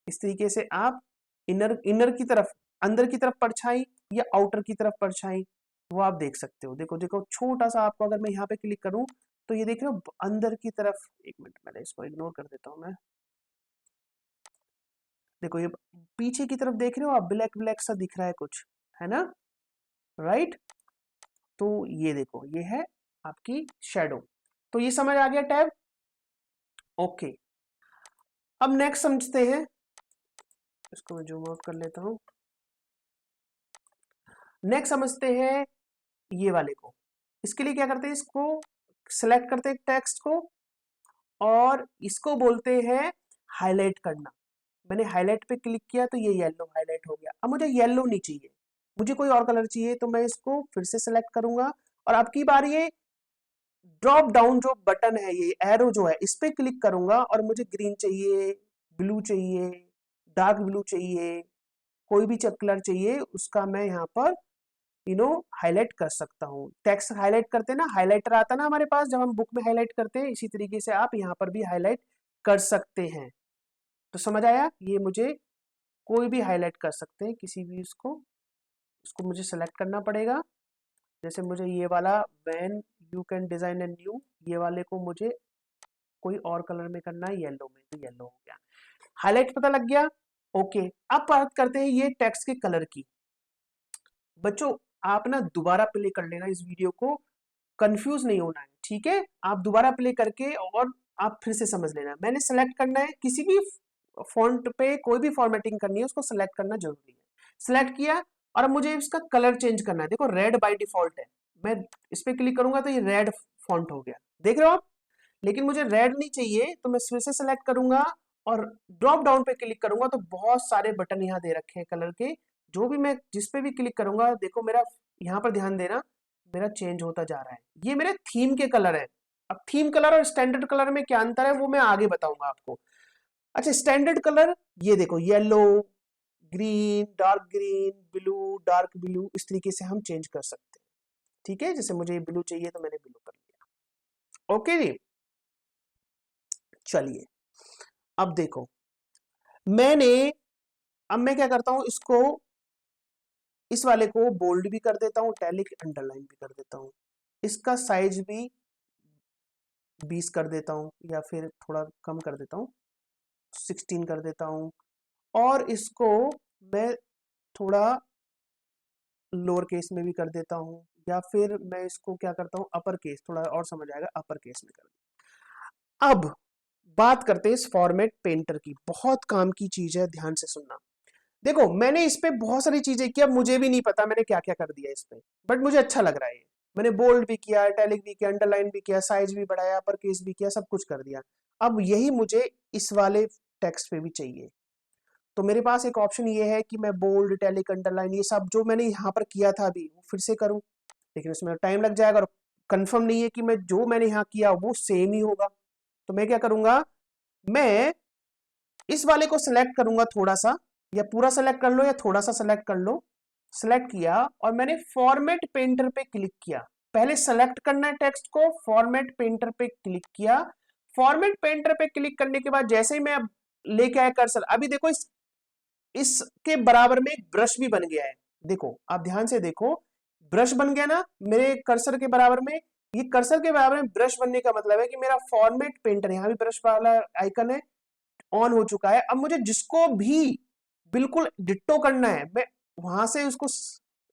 इस तरीके से आप इनर इनर की तरफ, अंदर की तरफ परछाई या आउटर की तरफ परछाई, वो आप देख सकते हो। देखो देखो छोटा सा आपको, अगर मैं यहाँ पे क्लिक करूं तो ये देख रहे हो अंदर की तरफ, एक मिनट पहले इसको इग्नोर कर देता हूँ मैं, देखो ये पीछे की तरफ देख रहे हो आप, ब्लैक ब्लैक सा दिख रहा है कुछ, है ना, राइट। तो ये देखो ये है आपकी शेडो। तो ये समझ आ गया टैब। ओके, अब नेक्स्ट समझते हैं, इसको मैं जूम आउट कर लेता हूं। नेक्स्ट समझते हैं ये वाले को। इसके लिए क्या करते हैं, इसको सिलेक्ट करते हैं टेक्स्ट को और इसको बोलते हैं हाईलाइट करना। मैंने हाईलाइट पे क्लिक किया तो ये येलो हाईलाइट हो गया। अब मुझे येलो नहीं चाहिए, मुझे कोई और कलर चाहिए, तो मैं इसको फिर से सिलेक्ट करूंगा और अब की बार ये ड्रॉप डाउन जो बटन है, ये एरो जो है, इस पे क्लिक करूंगा और मुझे ग्रीन चाहिए, ब्लू चाहिए, डार्क ब्लू चाहिए, कोई भी कलर चाहिए, उसका मैं यहाँ पर हाईलाइट कर सकता हूँ। टेक्स्ट हाईलाइट करते हैं ना, हाईलाइटर आता है ना हमारे पास जब हम बुक में हाईलाइट करते हैं, इसी तरीके से आप यहाँ पर भी हाईलाइट कर सकते हैं। तो समझ आया, ये मुझे कोई भी हाईलाइट कर सकते हैं, किसी भी उसको मुझे सेलेक्ट करना पड़ेगा। जैसे मुझे ये वाला when you can design a new, ये वाले को मुझे कोई और कलर में करना है, येलो में, तो येलो हो गया। हाईलाइट पता लग गया। ओके, अब बात करते हैं ये टेक्स्ट के कलर की। बच्चों आप ना दोबारा प्ले कर लेना इस वीडियो को, कंफ्यूज नहीं होना है, ठीक है। आप दोबारा प्ले करके और आप फिर से समझ लेना। मैंने सेलेक्ट करना है, किसी भी फॉन्ट पे कोई भी फॉर्मेटिंग करनी है उसको सेलेक्ट करना जरूरी है। सेलेक्ट किया और अब मुझे इसका कलर चेंज करना है। देखो रेड बाय डिफॉल्ट है, मैं इस पे क्लिक करूंगा तो ये रेड फॉन्ट हो गया, देख रहे हो आप। लेकिन मुझे रेड नहीं चाहिए तो मैं फिर से सेलेक्ट करूंगा और ड्रॉप डाउन पे क्लिक करूंगा तो बहुत सारे बटन यहाँ दे रखे हैं कलर के। जो भी मैं जिस पे भी क्लिक करूंगा, देखो मेरा यहाँ पर ध्यान देना, मेरा चेंज होता जा रहा है। ये मेरे थीम के कलर है। अब थीम कलर और स्टैंडर्ड कलर में क्या अंतर है वो मैं आगे बताऊंगा आपको। अच्छा, स्टैंडर्ड कलर ये देखो, yellow, green, dark green, blue, dark blue, इस तरीके से हम चेंज कर सकते हैं, ठीक है। जैसे मुझे ब्लू चाहिए तो मैंने ब्लू कर लिया। ओके जी, चलिए अब देखो अब मैं क्या करता हूं, इसको इस वाले को बोल्ड भी कर देता हूं, इटैलिक अंडरलाइन भी कर देता हूं, इसका साइज भी 20 कर देता हूं या फिर थोड़ा कम कर देता हूं, 16 कर देता हूं। और इसको मैं थोड़ा लोअर केस में भी कर देता हूं, या फिर मैं इसको क्या करता हूं, अपर केस, थोड़ा और समझ आएगा, अपर केस में कर देता हूं। अब बात करते हैं इस फॉर्मेट पेंटर की, बहुत काम की चीज है, ध्यान से सुनना। देखो मैंने इस पे बहुत सारी चीजें किया, मुझे भी नहीं पता मैंने क्या क्या कर दिया इस पे, बट मुझे अच्छा लग रहा है। मैंने बोल्ड भी किया, इटैलिक भी किया, अंडरलाइन भी किया, साइज भी बढ़ाया, अपर केस भी किया, सब कुछ कर दिया। अब यही मुझे इस वाले टेक्स्ट पे भी चाहिए। तो मेरे पास एक ऑप्शन ये है कि मैं बोल्ड, इटैलिक, अंडरलाइन, ये सब जो मैंने यहाँ पर किया था अभी वो फिर से करूँ, लेकिन उसमें टाइम लग जाएगा और कंफर्म नहीं है कि मैं जो मैंने यहाँ किया वो सेम ही होगा। तो मैं क्या करूंगा, मैं इस वाले को सिलेक्ट करूंगा थोड़ा सा, या पूरा सेलेक्ट कर लो या थोड़ा सा सेलेक्ट कर लो। सेलेक्ट किया और मैंने फॉर्मेट पेंटर पे क्लिक किया। पहले सेलेक्ट करना है टेक्स्ट को, फॉर्मेट पेंटर पे क्लिक किया। फॉर्मेट पेंटर पे क्लिक करने के बाद जैसे ही मैं अब लेके आया कर्सर, अभी देखो इसके बराबर में एक ब्रश भी बन गया है। देखो आप ध्यान से देखो, ब्रश बन गया ना मेरे कर्सर के बराबर में। ये कर्सर के बराबर में ब्रश बनने का मतलब है कि मेरा फॉर्मेट पेंटर, यहाँ भी ब्रश वाला आइकन है, ऑन हो चुका है। अब मुझे जिसको भी बिल्कुल डिट्टो करना है, मैं वहां से उसको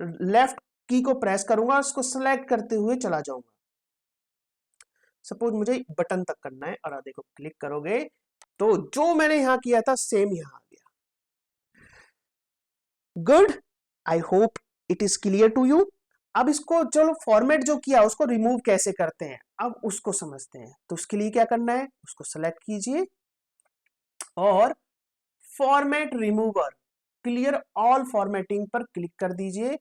लेफ्ट की को प्रेस करूंगा, उसको सेलेक्ट करते हुए चला जाऊंगा। सपोज मुझे बटन तक करना है और देखो क्लिक करोगे तो जो मैंने यहां किया था सेम यहां आ गया। Good, I hope it is clear to you. अब इसको चलो फॉर्मेट जो किया उसको रिमूव कैसे करते हैं, अब उसको समझते हैं। तो उसके लिए क्या करना है, उसको सेलेक्ट कीजिए और format remover, clear all formatting पर क्लिक कर दीजिए।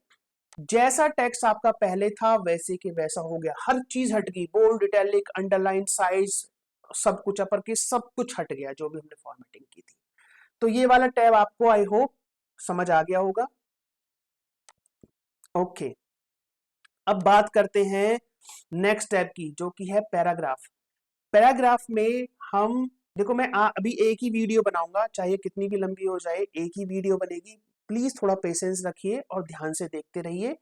जैसा टेक्स्ट आपका पहले था वैसे के वैसा हो गया, हर चीज हट गई, बोल्ड, इटैलिक, अंडरलाइन, साइज, सब कुछ अपर के सब कुछ हट गया जो भी हमने फॉर्मेटिंग की थी। तो ये वाला टैब आपको आई होप समझ आ गया होगा। ओके, अब बात करते हैं नेक्स्ट टैब की जो कि है पैराग्राफ। पैराग्राफ में हम देखो मैं अभी एक ही वीडियो बनाऊंगा, चाहे कितनी भी लंबी हो जाए एक ही वीडियो बनेगी। प्लीज थोड़ा पेशेंस रखिए और ध्यान से देखते रहिए।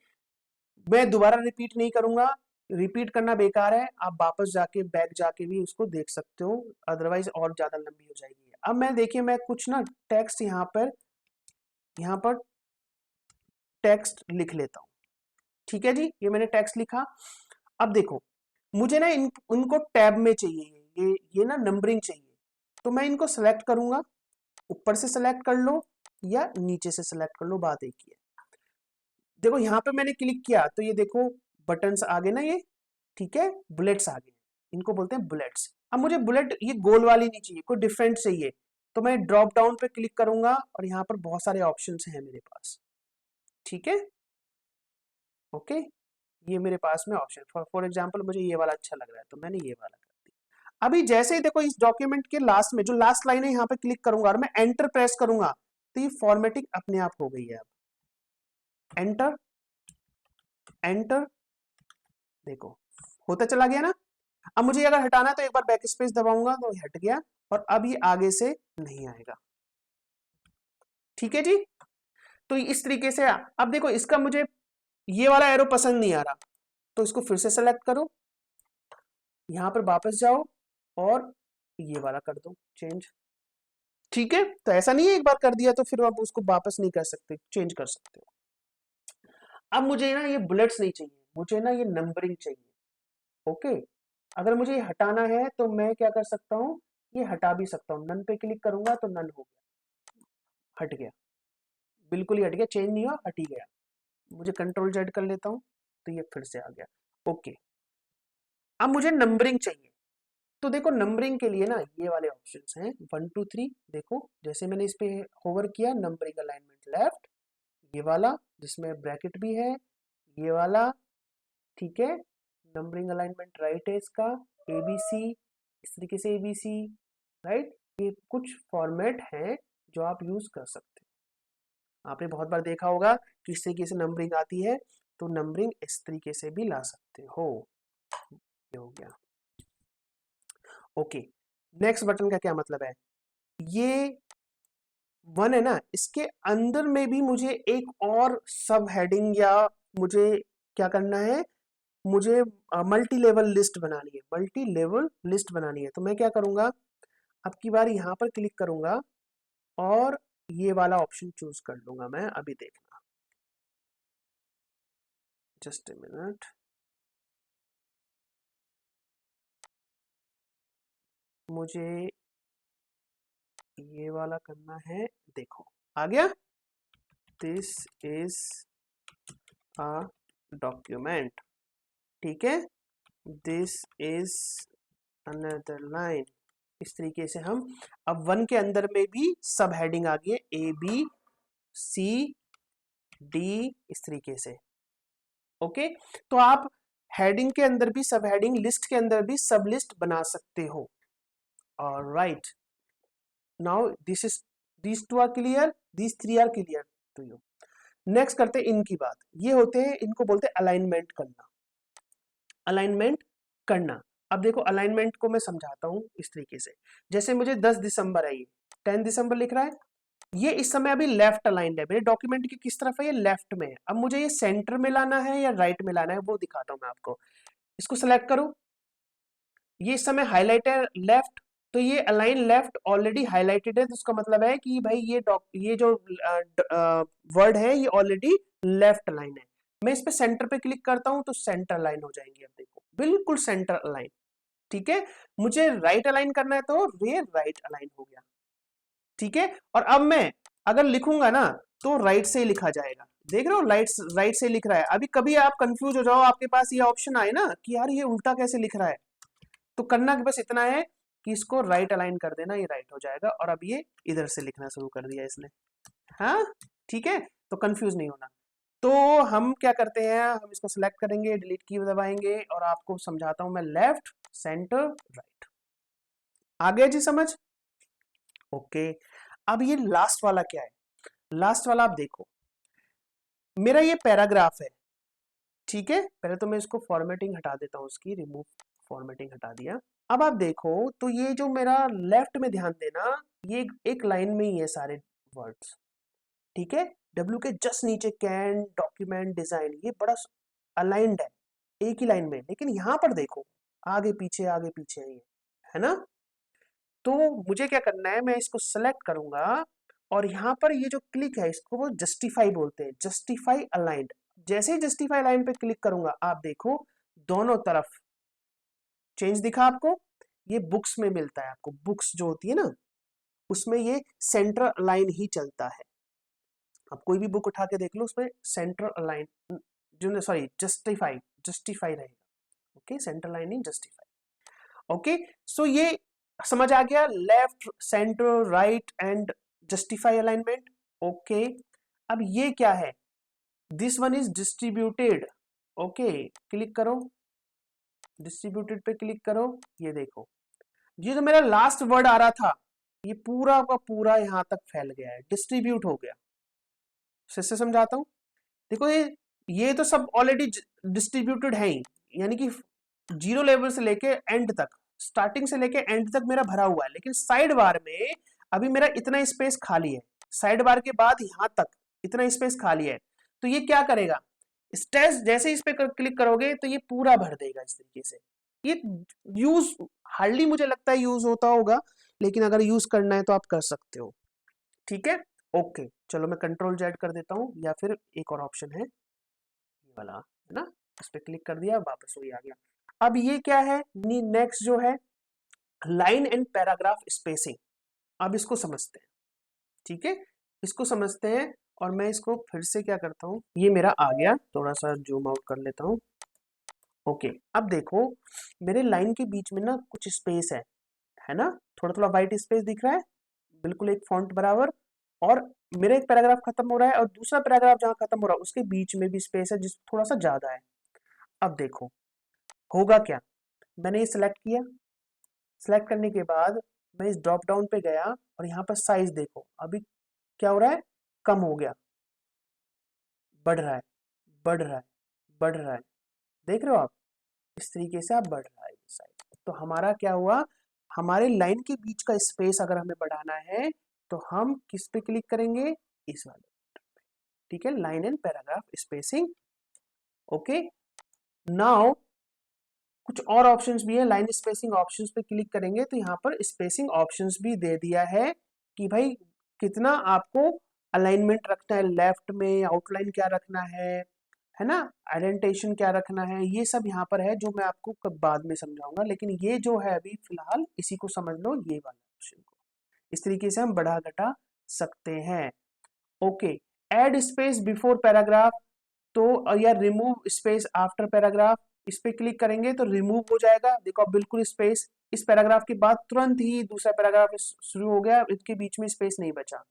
मैं दोबारा रिपीट नहीं करूंगा, रिपीट करना बेकार है, आप वापस जाके बैक जाके भी उसको देख सकते हो, अदरवाइज और ज्यादा लंबी हो जाएगी। अब मैं देखिए मैं कुछ ना टेक्स्ट यहाँ पर टेक्स्ट लिख लेता हूँ, ठीक है जी। ये मैंने टेक्स्ट लिखा। अब देखो मुझे ना उनको टैब में चाहिए, ये ना नंबरिंग चाहिए। तो मैं इनको सेलेक्ट करूंगा, ऊपर से सेलेक्ट कर लो या नीचे से सेलेक्ट कर लो, बात एक ही है। देखो यहाँ पे मैंने क्लिक किया तो ये देखो बटन्स आ गए ना, ये ठीक है, बुलेट्स आ गए, इनको बोलते हैं बुलेट्स। अब मुझे बुलेट ये गोल वाली नहीं चाहिए, कोई डिफरेंट चाहिए। तो मैं ड्रॉप डाउन पे क्लिक करूंगा और यहाँ पर बहुत सारे ऑप्शंस हैं मेरे पास, ठीक है। ओके, ये मेरे पास में ऑप्शन, फॉर एग्जांपल मुझे ये वाला अच्छा लग रहा है तो मैंने ये वाला कर दिया। अभी जैसे ही देखो इस डॉक्यूमेंट के लास्ट में जो लास्ट लाइन है यहाँ पे क्लिक करूंगा और मैं एंटर प्रेस करूंगा तो ये फॉर्मेटिंग अपने आप हो गई है। अब एंटर एंटर, देखो होता चला गया ना। अब मुझे अगर हटाना है तो एक बार बैक स्पेस दबाऊंगा तो हट गया और अब ये आगे से नहीं आएगा, ठीक है जी। तो इस तरीके से अब देखो इसका मुझे ये वाला एरो पसंद नहीं आ रहा तो इसको फिर से सेलेक्ट करो, यहां पर वापस जाओ और ये वाला कर दो चेंज, ठीक है। तो ऐसा नहीं है एक बार कर दिया तो फिर आप उसको वापस नहीं कर सकते, चेंज कर सकते हो। अब मुझे ना ये बुलेट्स नहीं चाहिए, मुझे ना ये नंबरिंग चाहिए। ओके, अगर मुझे ये हटाना है तो मैं क्या कर सकता हूँ, ये हटा भी सकता हूँ। नन पे क्लिक करूंगा तो नन हो गया, हट गया, बिल्कुल ही हट गया, चेंज नहीं हुआ, हट ही गया। मुझे कंट्रोल जेड कर लेता हूँ तो ये फिर से आ गया। ओके, अब मुझे नंबरिंग चाहिए। तो देखो नंबरिंग के लिए ना ये वाले ऑप्शंस हैं 1 2 3। देखो जैसे मैंने इस पे होवर किया, नंबरिंग अलाइनमेंट लेफ्ट, ये वाला जिसमें ब्रैकेट भी है, ये वाला, ठीक है। नंबरिंग अलाइनमेंट राइट है इसका, ABC, इस तरीके से ABC, राइट। ये कुछ फॉर्मेट हैं जो आप यूज कर सकते हो। आपने बहुत बार देखा होगा कि इस तरीके से नंबरिंग आती है, तो नंबरिंग इस तरीके से भी ला सकते हो। ये हो गया। ओके, नेक्स्ट बटन का क्या मतलब है, ये 1 है ना, इसके अंदर में भी मुझे एक और सब हेडिंग या मुझे क्या करना है, मुझे मल्टी लेवल लिस्ट बनानी है, मल्टी लेवल लिस्ट बनानी है। तो मैं क्या करूंगा, अब की बार यहाँ पर क्लिक करूंगा और ये वाला ऑप्शन चूज कर लूंगा मैं। अभी देखना, जस्ट ए मिनट, मुझे ये वाला करना है। देखो आ गया, दिस इज अ डॉक्यूमेंट, ठीक है, दिस इज अनदर लाइन। इस तरीके से हम अब 1 के अंदर में भी सब हेडिंग आ गई है, ABCD, इस तरीके से। ओके, तो आप हेडिंग के अंदर भी सब हेडिंग, लिस्ट के अंदर भी सब लिस्ट बना सकते हो। Alright, now this is, these 2 are clear, these 3 are clear to you. Next करते हैं इनकी बात। ये होते हैं, इनको बोलते हैं अलाइनमेंट करना, अलाइनमेंट करना। अब देखो अलाइनमेंट को मैं समझाता हूं इस तरीके से। जैसे मुझे 10 दिसंबर है, ये 10 दिसंबर लिख रहा है, ये इस समय अभी लेफ्ट अलाइंड है, मेरे डॉक्यूमेंट की किस तरफ है, ये लेफ्ट में है। अब मुझे ये सेंटर में लाना है या राइट में लाना है, वो दिखाता हूं मैं आपको। इसको सेलेक्ट करो, ये इस समय हाईलाइट है लेफ्ट, तो ये अलाइन लेफ्ट ऑलरेडी हाईलाइटेड है, तो इसका मतलब है कि भाई ये जो वर्ड है ये ऑलरेडी लेफ्ट अलाइन है। मैं इस पे सेंटर पे क्लिक करता हूं तो सेंटर अलाइन हो जाएंगे। अब देखो बिल्कुल सेंटर अलाइन, ठीक है। मुझे राइट अलाइन करना है तो ये राइट अलाइन हो गया, ठीक है। और अब मैं अगर लिखूंगा ना तो राइट से ही लिखा जाएगा, देख रहे हो, राइट से लिख रहा है। अभी कभी आप कंफ्यूज हो जाओ, आपके पास ये ऑप्शन आए ना कि यार ये उल्टा कैसे लिख रहा है, तो करना बस इतना है कि इसको राइट अलाइन कर देना, ये राइट हो जाएगा। और अब ये इधर से लिखना शुरू कर दिया इसने, हाँ ठीक है, तो कंफ्यूज नहीं होना। तो हम क्या करते हैं, हम इसको सिलेक्ट करेंगे, डिलीट की दबाएंगे और आपको समझाता हूं मैं, लेफ्ट सेंटर राइट। आ गया जी समझ? ओके, अब ये लास्ट वाला क्या है, लास्ट वाला आप देखो, मेरा ये पैराग्राफ है, ठीक है। पहले तो मैं इसको फॉर्मेटिंग हटा देता हूं, उसकी रिमूव फॉर्मेटिंग हटा दिया। अब आप देखो तो ये जो मेरा लेफ्ट में, ध्यान देना, ये एक लाइन में ही है सारे वर्ड्स, ठीक है। डब्ल्यू के जस्ट नीचे कैन, डॉक्यूमेंट, डिजाइन, ये बड़ा अलाइंड है एक ही लाइन में। लेकिन यहां पर देखो आगे पीछे है ये, है ना। तो मुझे क्या करना है, मैं इसको सेलेक्ट करूंगा और यहां पर ये जो क्लिक है इसको वो जस्टिफाई बोलते हैं, जस्टिफाई अलाइंड। जैसे ही जस्टिफाई लाइन पे क्लिक करूंगा, आप देखो दोनों तरफ चेंज दिखा आपको। ये बुक्स में मिलता है आपको, बुक्स जो होती है ना उसमें ये सेंटर लाइन ही चलता है। आप कोई भी बुक उठा के देख लो, उसमें सेंटर अलाइन, जो सॉरी जस्टिफाई, जस्टिफाई रहेगा। Okay, centre line in justify. Okay, so ये समझ आ गया, left centre right and justify alignment. Okay, अब ये क्या है, this one is distributed. Okay, click करो, डिस्ट्रीब्यूटेड पे क्लिक करो, ये देखो ये जो मेरा लास्ट वर्ड आ रहा था ये पूरा का पूरा यहां तक फैल गया है, डिस्ट्रीब्यूट हो गया। फिर से समझाता हूं, देखो ये तो सब ऑलरेडी डिस्ट्रीब्यूटेड है ही, यानी कि जीरो लेवल से लेके एंड तक, स्टार्टिंग से लेके एंड तक मेरा भरा हुआ है। लेकिन साइड बार में अभी मेरा इतना स्पेस खाली है, साइड बार के बाद यहां तक इतना स्पेस खाली है। तो ये क्या करेगा, स्टेज जैसे ही इस पे क्लिक करोगे तो ये पूरा भर देगा इस तरीके से। ये यूज हार्डली मुझे लगता है यूज होता होगा, लेकिन अगर यूज करना है तो आप कर सकते हो, ठीक है। ओके, चलो मैं कंट्रोल जेड कर देता हूं, या फिर एक और ऑप्शन है ये वाला, है ना, इस पे क्लिक कर दिया वापस वही आ गया। अब ये क्या है, नेक्स्ट जो है लाइन एंड पैराग्राफ स्पेसिंग। अब इसको समझते हैं, ठीक है, इसको समझते हैं। और मैं इसको फिर से क्या करता हूँ, ये मेरा आ गया, थोड़ा सा जूम आउट कर लेता हूँ। ओके, अब देखो मेरे लाइन के बीच में ना कुछ स्पेस है ना, थोड़ा थोड़ा वाइट स्पेस दिख रहा है, बिल्कुल एक फॉन्ट बराबर। और मेरा एक पैराग्राफ खत्म हो रहा है और दूसरा पैराग्राफ जहाँ खत्म हो रहा है उसके बीच में भी स्पेस है जिस थोड़ा सा ज्यादा है। अब देखो होगा क्या, मैंने ये सिलेक्ट किया, सिलेक्ट करने के बाद मैं इस ड्रॉप डाउन पे गया और यहाँ पर साइज देखो अभी क्या हो रहा है, कम हो गया, बढ़ रहा है, बढ़ रहा है, बढ़ रहा है, देख रहे हो आप, इस तरीके से आप बढ़ रहा है साइज। तो हमारा क्या हुआ, हमारे लाइन के बीच का स्पेस अगर हमें बढ़ाना है तो हम किस पे क्लिक करेंगे, इस वाले, ठीक है, line and paragraph spacing. Okay, now कुछ और ऑप्शंस भी है, लाइन स्पेसिंग ऑप्शंस पे क्लिक करेंगे तो यहाँ पर स्पेसिंग ऑप्शंस भी दे दिया है कि भाई कितना आपको अलाइनमेंट रखना है, लेफ्ट में आउटलाइन क्या रखना है ना, आइडेंटेशन क्या रखना है, ये सब यहाँ पर है जो मैं आपको कब बाद में समझाऊंगा। लेकिन ये जो है अभी फिलहाल इसी को समझ लो, ये वाला ऑप्शन को इस तरीके से हम बढ़ा घटा सकते हैं। Okay, add space before paragraph, तो या रिमूव स्पेस आफ्टर पैराग्राफ, इस पे क्लिक करेंगे तो रिमूव हो जाएगा। देखो अब बिल्कुल स्पेस इस पैराग्राफ के बाद तुरंत ही दूसरा पैराग्राफ शुरू हो गया, इसके बीच में स्पेस नहीं बचा।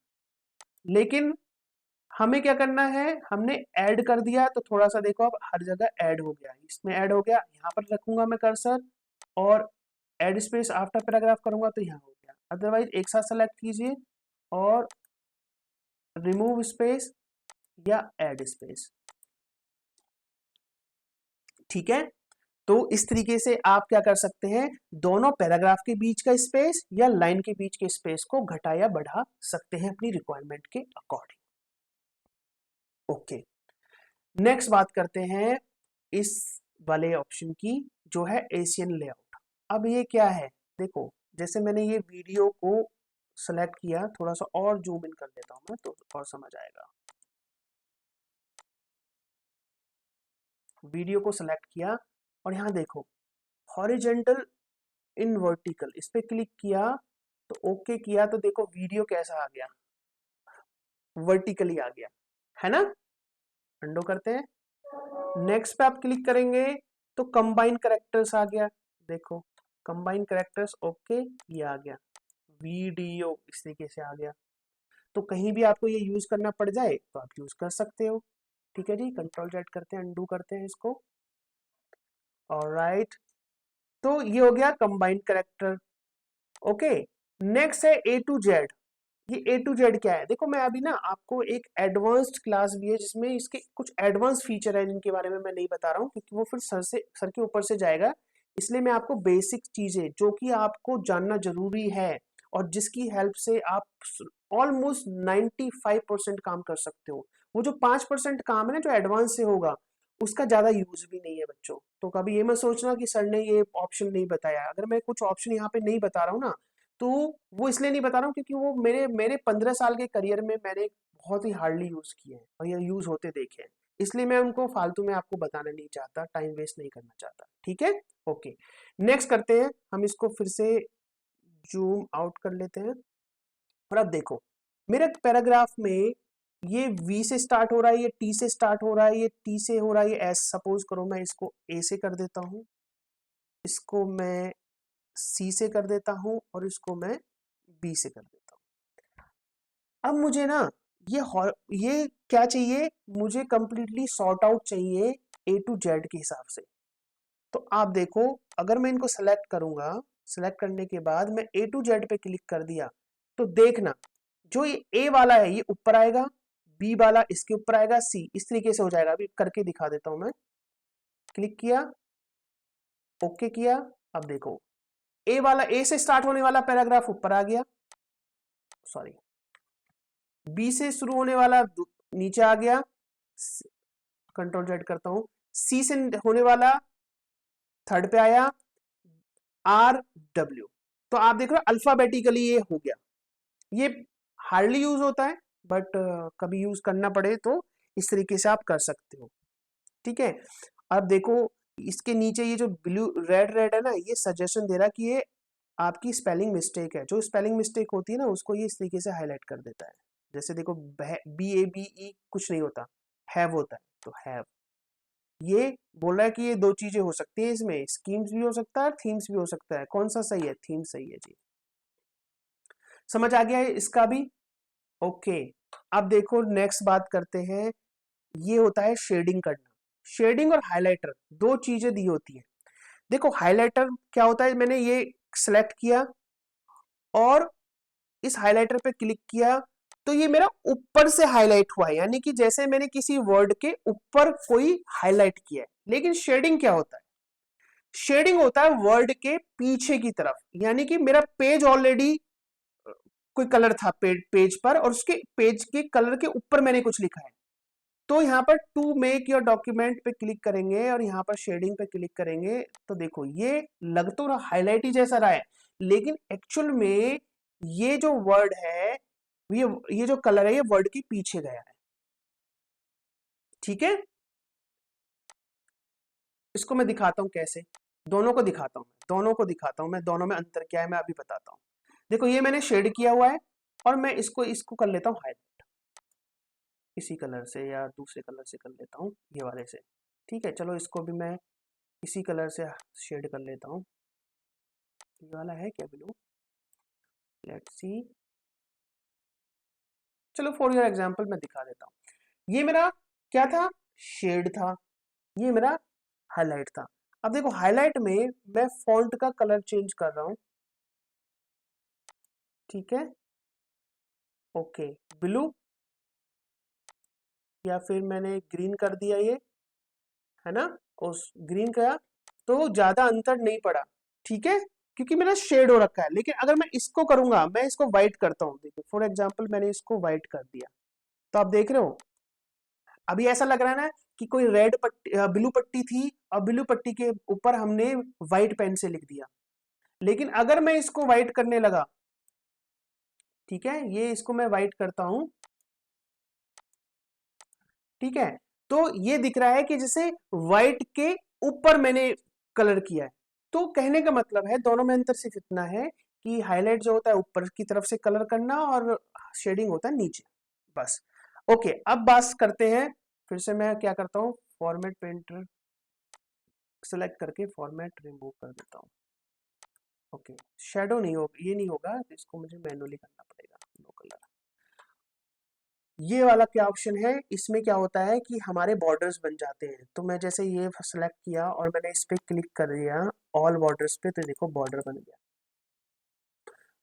लेकिन हमें क्या करना है, हमने ऐड कर दिया तो थोड़ा सा देखो अब हर जगह ऐड हो गया, इसमें ऐड हो गया, यहाँ पर रखूंगा मैं कर्सर और ऐड स्पेस आफ्टर पैराग्राफ करूंगा तो यहाँ हो गया। अदरवाइज एक साथ सेलेक्ट कीजिए और रिमूव स्पेस या ऐड स्पेस, ठीक है। तो इस तरीके से आप क्या कर सकते हैं, दोनों पैराग्राफ के बीच का स्पेस या लाइन के बीच के स्पेस को घटा या बढ़ा सकते हैं अपनी रिक्वायरमेंट के अकॉर्डिंग। ओके, नेक्स्ट बात करते हैं इस वाले ऑप्शन की जो है एशियन लेआउट। अब ये क्या है, देखो जैसे मैंने ये वीडियो को सेलेक्ट किया, थोड़ा सा और जूम इन कर देता हूं मैं तो और समझ आएगा। वीडियो को सेलेक्ट किया और यहाँ देखो हॉरिजेंटल इन वर्टिकल, इस पे क्लिक किया तो ओके किया तो देखो वीडियो कैसा आ गया, वर्टिकली आ गया, है ना। अंडो करते हैं, नेक्स्ट पे आप क्लिक करेंगे तो कंबाइन करेक्टर्स आ गया, देखो कंबाइन करेक्टर्स, ओके ये आ गया, वीडियो इस तरीके से आ गया। तो कहीं भी आपको ये यूज करना पड़ जाए तो आप यूज कर सकते हो, ठीक है जी। कंट्रोल जेड करते हैं, अंडू करते हैं इसको, ऑलराइट। तो ये हो गया कंबाइंड करेक्टर। ओके, नेक्स्ट है ए टू जेड। ये ए टू जेड क्या है, देखो मैं अभी ना आपको एक एडवांस्ड क्लास भी है जिसमें इसके कुछ एडवांस फीचर है जिनके बारे में मैं नहीं बता रहा हूँ क्योंकि वो फिर सर के ऊपर से जाएगा। इसलिए मैं आपको बेसिक चीजें जो कि आपको जानना जरूरी है और जिसकी हेल्प से आप ऑलमोस्ट 95% काम कर सकते हो। वो जो 5% काम है ना जो एडवांस से होगा उसका ज्यादा यूज भी नहीं है बच्चों। तो कभी ये मत सोचना कि सर ने ये ऑप्शन नहीं बताया, अगर मैं कुछ ऑप्शन यहाँ पे नहीं बता रहा हूँ ना तो वो इसलिए नहीं बता रहा हूँ क्योंकि वो मेरे मेरे 15 साल के करियर में मैंने बहुत ही हार्डली यूज किए हैं और ये यूज होते देखे हैं, इसलिए मैं उनको फालतू में आपको बताना नहीं चाहता, टाइम वेस्ट नहीं करना चाहता, ठीक है। ओके, नेक्स्ट करते हैं, हम इसको फिर से जूम आउट कर लेते हैं और अब देखो मेरे पैराग्राफ में ये वी से स्टार्ट हो रहा है, ये टी से स्टार्ट हो रहा है, ये टी से हो रहा है, ये एस, सपोज करो मैं इसको ए से कर देता हूँ, इसको मैं सी से कर देता हूं और इसको मैं बी से कर देता हूं। अब मुझे ना ये क्या चाहिए, मुझे कंप्लीटली सॉर्ट आउट चाहिए ए टू जेड के हिसाब से। तो आप देखो अगर मैं इनको सेलेक्ट करूंगा, सेलेक्ट करने के बाद मैं ए टू जेड पे क्लिक कर दिया तो देखना जो ये ए वाला है ये ऊपर आएगा, बी वाला इसके ऊपर आएगा, सी इस तरीके से हो जाएगा। अभी करके दिखा देता हूं मैं, क्लिक किया, ओके किया, अब देखो ए वाला, ए से स्टार्ट होने वाला पैराग्राफ ऊपर आ गया, सॉरी बी से शुरू होने वाला नीचे आ गया, कंट्रोल जेड करता हूं, सी से होने वाला थर्ड पे आया, आर डब्ल्यू। तो आप देख रहे हो अल्फाबेटिकली ये हो गया। ये हार्डली यूज होता है बट कभी यूज करना पड़े तो इस तरीके से आप कर सकते हो, ठीक है। अब देखो इसके नीचे ये जो ब्लू रेड रेड है ना, ये सजेशन दे रहा कि ये आपकी स्पेलिंग मिस्टेक है। जो स्पेलिंग मिस्टेक होती है ना, उसको ये इस तरीके से हाईलाइट कर देता है। जैसे देखो, BABE कुछ नहीं होता, हैव होता है, तो हैव। ये बोल रहा है कि ये दो चीजें हो सकती है, इसमें स्कीम्स भी हो सकता है, थीम्स भी हो सकता है। कौन सा सही है? थीम सही है जी। समझ आ गया है इसका भी? ओके। अब देखो नेक्स्ट बात करते हैं, ये होता है शेडिंग करना। शेडिंग और हाइलाइटर दो चीजें दी होती है। देखो हाइलाइटर क्या होता है, मैंने ये सिलेक्ट किया और इस हाइलाइटर पे क्लिक किया तो ये मेरा ऊपर से हाईलाइट हुआ है, यानी कि जैसे मैंने किसी वर्ड के ऊपर कोई हाईलाइट किया है। लेकिन शेडिंग क्या होता है? शेडिंग होता है वर्ड के पीछे की तरफ, यानी कि मेरा पेज ऑलरेडी कोई कलर था पेज पर, और उसके पेज के कलर के ऊपर मैंने कुछ लिखा है। तो यहाँ पर टू मेक योर डॉक्यूमेंट पे क्लिक करेंगे और यहाँ पर शेडिंग पे क्लिक करेंगे तो देखो ये लग तो हाईलाइट ही जैसा रहा है, लेकिन एक्चुअल में ये जो वर्ड है, ये जो कलर है, ये वर्ड के पीछे गया है। ठीक है, इसको मैं दिखाता हूं कैसे। दोनों को दिखाता हूं, दोनों में अंतर क्या है मैं अभी बताता हूं। देखो ये मैंने शेड किया हुआ है और मैं इसको इसको कर लेता हूं हाईलाइट, इसी कलर से या दूसरे कलर से कर लेता हूं, ये वाले से। ठीक है, चलो इसको भी मैं इसी कलर से शेड कर लेता हूँ। ये वाला है क्या ब्लू? Let's see. चलो फॉर योर एग्जांपल मैं दिखा देता हूँ। ये मेरा क्या था? शेड था। ये मेरा हाईलाइट था। अब देखो हाईलाइट में मैं फॉन्ट का कलर चेंज कर रहा हूँ। ठीक है, ओके, ब्लू या फिर मैंने ग्रीन कर दिया, ये है ना, उस ग्रीन का तो ज्यादा अंतर नहीं पड़ा। ठीक है, क्योंकि मेरा शेड हो रखा है। लेकिन अगर मैं इसको करूंगा, मैं इसको व्हाइट करता हूँ, देखो फॉर एग्जांपल मैंने इसको व्हाइट कर दिया, तो आप देख रहे हो अभी ऐसा लग रहा है ना कि कोई रेड पट्टी ब्लू पट्टी थी और ब्लू पट्टी के ऊपर हमने व्हाइट पेन से लिख दिया। लेकिन अगर मैं इसको व्हाइट करने लगा, ठीक है, ये इसको मैं व्हाइट करता हूं, ठीक है, तो ये दिख रहा है कि जैसे व्हाइट के ऊपर मैंने कलर किया है। तो कहने का मतलब है दोनों में अंतर सिर्फ इतना है कि हाईलाइट जो होता है ऊपर की तरफ से कलर करना और शेडिंग होता है नीचे, बस। ओके, अब बात करते हैं, फिर से मैं क्या करता हूँ, फॉर्मेट पेंटर सेलेक्ट करके फॉर्मेट रिमूव कर देता हूँ। ओके, शेडो नहीं होगा, ये नहीं होगा, इसको मुझे मैनुअली करना पड़ेगा। नो कलर, ये वाला क्या ऑप्शन है, इसमें क्या होता है कि हमारे बॉर्डर्स बन जाते हैं। तो मैं जैसे ये सेलेक्ट किया और मैंने इस पे क्लिक कर दिया ऑल बॉर्डर्स पे, तो देखो बॉर्डर बन गया।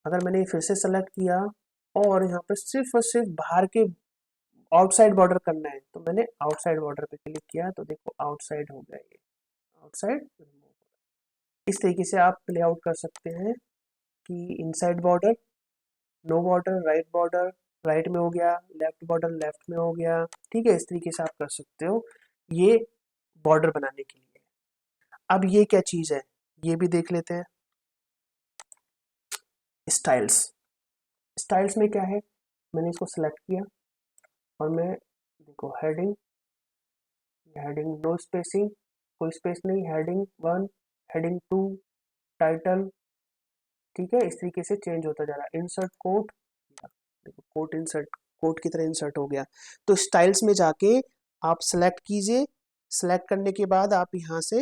अगर मैंने फिर से सेलेक्ट किया और यहाँ पे सिर्फ और सिर्फ बाहर के आउटसाइड बॉर्डर करना है, तो मैंने आउटसाइड बॉर्डर पे क्लिक किया, तो देखो आउटसाइड हो गया, ये आउटसाइड। इस तरीके से आप प्ले आउट कर सकते हैं कि inside border, no border, right border right में हो गया, लेफ्ट बॉर्डर लेफ्ट में हो गया। ठीक है, इस तरीके से आप कर सकते हो ये बॉर्डर बनाने के लिए। अब ये क्या चीज़ है, ये भी देख लेते हैं। स्टाइल्स, स्टाइल्स में क्या है, मैंने इसको सेलेक्ट किया और मैं देखो हेडिंग, हेडिंग नो स्पेसिंग, कोई स्पेस नहीं, हेडिंग 1, हेडिंग 2, टाइटल। ठीक है, इस तरीके से चेंज होता जा रहा है। इंसर्ट कोट, देखो कोट इंसर्ट, कोट की तरह इंसर्ट हो गया। तो स्टाइल्स में जाके आप सेलेक्ट कीजिए, सेलेक्ट करने के बाद आप यहाँ से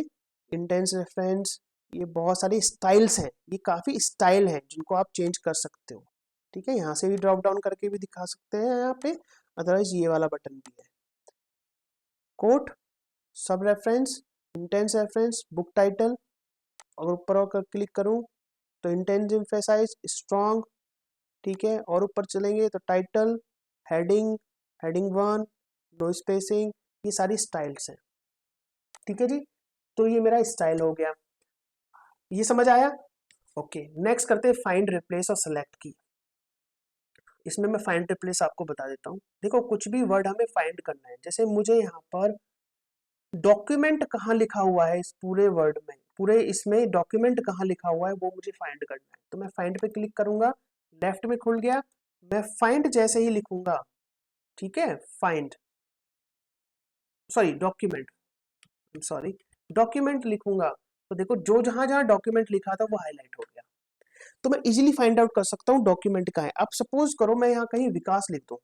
इंटेंस रेफरेंस, ये बहुत सारी स्टाइल्स हैं, ये काफ़ी स्टाइल हैं जिनको आप चेंज कर सकते हो। ठीक है, यहाँ से भी ड्रॉप डाउन करके भी दिखा सकते हैं यहाँ पे, अदरवाइज ये वाला बटन भी है। कोट, सब reference, intense reference, book title, और ऊपर और क्लिक करूँ तो इंटेंस एम्फेसाइज, स्ट्रॉन्ग। ठीक है, और ऊपर चलेंगे तो title, heading, heading 1, no spacing, ये सारी स्टाइल्स हैं। ठीक है जी, तो ये मेरा स्टाइल हो गया, ये समझ आया? ओके, नेक्स्ट करते हैं फाइंड, रिप्लेस और सेलेक्ट की। इसमें मैं फाइंड रिप्लेस आपको बता देता हूँ। देखो कुछ भी वर्ड हमें फाइंड करना है, जैसे मुझे यहाँ पर डॉक्यूमेंट कहाँ लिखा हुआ है, इस पूरे वर्ड में, पूरे इसमें डॉक्यूमेंट कहाँ लिखा हुआ है वो मुझे फाइंड करना है। तो मैं फाइंड पे क्लिक करूंगा, लेफ्ट में खुल गया। मैं फाइंड जैसे ही लिखूंगा, ठीक है, find, sorry document, sorry, document लिखूंगा तो देखो जो जहां जहां डॉक्यूमेंट लिखा था वो हाईलाइट हो गया, तो मैं इजीली फाइंड आउट कर सकता हूँ डॉक्यूमेंट कहाँ है। अब सपोज करो मैं यहाँ कहीं विकास लिख दूं,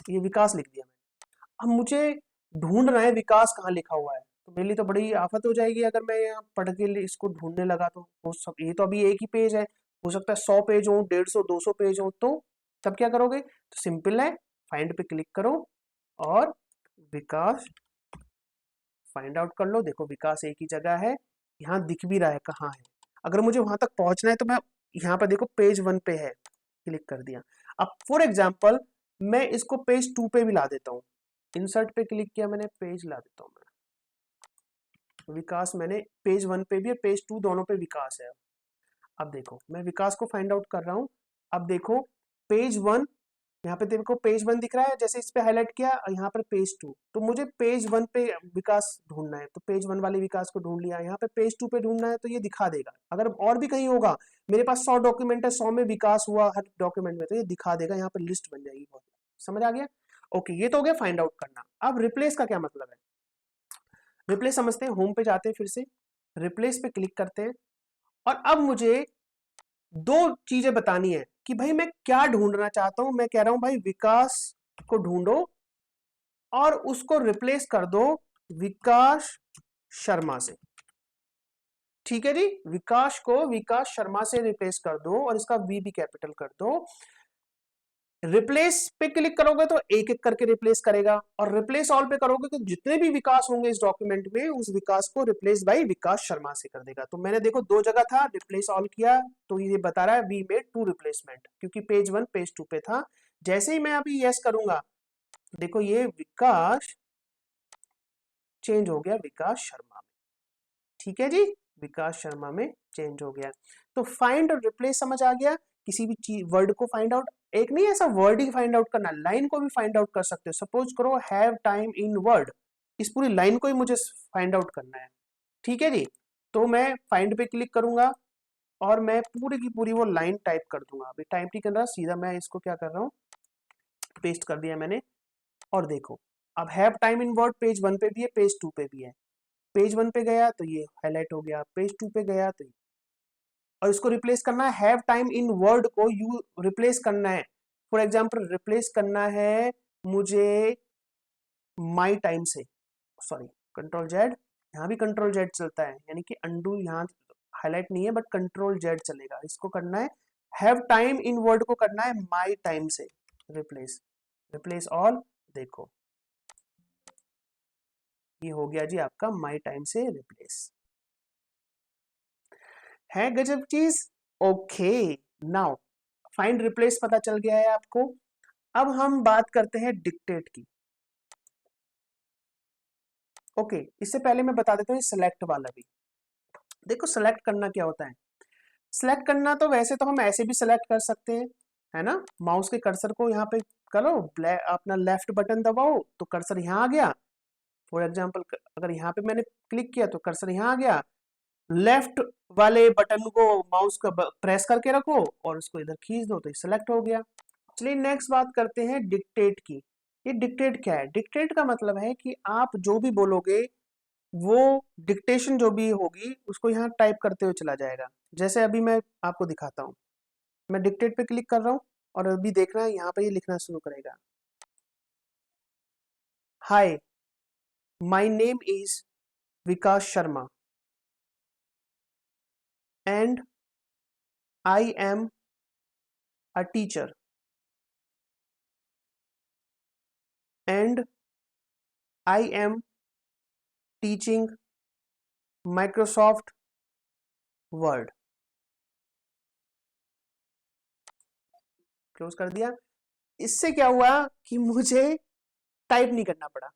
ये विकास लिख दिया मैंने, अब मुझे ढूंढना है विकास कहाँ लिखा हुआ है, तो मेरे लिए तो बड़ी आफत हो जाएगी अगर मैं यहाँ पढ़ के इसको ढूंढने लगा तो। हो सब ये तो अभी एक ही पेज है, हो सकता है 100 पेज हो, 150 200 पेज हो, तो तब क्या करोगे, तो सिंपल है, फाइंड पे क्लिक करो और विकास फाइंड आउट कर लो। देखो विकास एक ही जगह है, यहाँ दिख भी रहा है कहाँ है। अगर मुझे वहां तक पहुंचना है तो मैं यहाँ पर देखो पेज 1 पे है, क्लिक कर दिया। अब फॉर एग्जाम्पल मैं इसको पेज 2 पे भी ला देता हूँ, इंसर्ट पे क्लिक किया मैंने, पेज ला देता हूँ मैं, विकास मैंने पेज 1 पे भी है, पेज 2 दोनों पे विकास है। अब देखो मैं विकास को फाइंड आउट कर रहा हूँ। अब देखो पेज 1, यहाँ पे देखो पेज 1 दिख रहा है, जैसे इस पे हाईलाइट किया, यहाँ पर पेज 2, तो मुझे पेज 1 पे विकास ढूंढना है, तो पेज 1 वाले विकास को ढूंढ लिया। यहाँ पे पेज 2 पे ढूंढना है तो ये दिखा देगा। अगर और भी कहीं होगा, मेरे पास 100 डॉक्यूमेंट है, 100 में विकास हुआ हर डॉक्यूमेंट में, तो ये दिखा देगा, यहाँ पे लिस्ट बन जाएगी। बहुत समझ आ गया? ओके, ये तो हो गया फाइंड आउट करना। अब रिप्लेस का क्या मतलब है, रिप्लेस समझते हैं। होम पे जाते हैं, फिर से रिप्लेस पे क्लिक करते हैं, और अब मुझे दो चीजें बतानी है कि भाई मैं क्या ढूंढना चाहता हूं। मैं कह रहा हूं भाई विकास को ढूंढो और उसको रिप्लेस कर दो विकास शर्मा से। ठीक है जी, विकास को विकास शर्मा से रिप्लेस कर दो और इसका वी भी कैपिटल कर दो। रिप्लेस पे क्लिक करोगे तो एक एक करके रिप्लेस करेगा, और रिप्लेस ऑल पे करोगे तो जितने भी विकास होंगे इस डॉक्यूमेंट में उस विकास को रिप्लेस बाय विकास शर्मा से कर देगा। तो मैंने देखो दो जगह था, रिप्लेस ऑल किया तो ये बता रहा है वी मेड 2 रिप्लेसमेंट, क्योंकि पेज 1 पेज 2 पे था। जैसे ही मैं अभी यस करूंगा, देखो ये विकास चेंज हो गया विकास शर्मा में। ठीक है जी, विकास शर्मा में चेंज हो गया। तो फाइंड और रिप्लेस समझ आ गया। किसी भी चीज वर्ड को फाइंड आउट, एक नहीं ऐसा वर्ड ही फाइंड आउट करना, लाइन को भी फाइंड आउट कर सकते हो। सपोज करो हैव टाइम इन वर्ड, इस पूरी लाइन को ही मुझे फाइंड आउट करना है। ठीक है जी, तो मैं फाइंड पे क्लिक करूंगा और मैं पूरी की पूरी वो लाइन टाइप कर दूंगा। अभी टाइप नहीं कर रहा, सीधा मैं इसको क्या कर रहा हूँ, पेस्ट कर दिया मैंने। और देखो अब have time in word page 1 पे भी है, पेज 2 पे भी है। पेज 1 पे गया तो ये हाईलाइट हो गया, पेज 2 पे गया तो, और इसको रिप्लेस करना है, हैव टाइम इन वर्ड को यू रिप्लेस करना है। फॉर एग्जाम्पल रिप्लेस करना है मुझे माई टाइम से, सॉरी कंट्रोल जेड, यहाँ भी कंट्रोल जेड चलता है, यानी कि अंडू यहाँ हाईलाइट नहीं है बट कंट्रोल जेड चलेगा। इसको करना है हैव टाइम इन वर्ड को करना है माई टाइम से रिप्लेस, रिप्लेस ऑल। देखो ये हो गया जी आपका माई टाइम से रिप्लेस। है गजब चीज। ओके, नाउ फाइंड रिप्लेस पता चल गया है आपको। अब हम बात करते हैं डिक्टेट की। ओके, इससे पहले मैं बता देता हूँ सेलेक्ट वाला भी। देखो सेलेक्ट करना क्या होता है, सेलेक्ट करना तो वैसे तो हम ऐसे भी सेलेक्ट कर सकते हैं, है ना। माउस के कर्सर को यहाँ पे करो, अपना लेफ्ट बटन दबाओ तो कर्सर यहाँ आ गया। फॉर एग्जाम्पल अगर यहाँ पे मैंने क्लिक किया तो कर्सर यहाँ आ गया। लेफ्ट वाले बटन को माउस का प्रेस करके रखो और उसको इधर खींच दो तो ये सेलेक्ट हो गया। चलिए नेक्स्ट बात करते हैं डिक्टेट की। ये डिक्टेट क्या है, डिक्टेट का मतलब है कि आप जो भी बोलोगे वो डिक्टेशन जो भी होगी उसको यहाँ टाइप करते हुए चला जाएगा। जैसे अभी मैं आपको दिखाता हूँ, मैं डिक्टेट पे क्लिक कर रहा हूँ और अभी देखना है यहाँ पे ये लिखना शुरू करेगा, hi my name is Vikas Sharma and I am a teacher and I am teaching Microsoft word. Close कर दिया। इससे क्या हुआ कि मुझे टाइप नहीं करना पड़ा,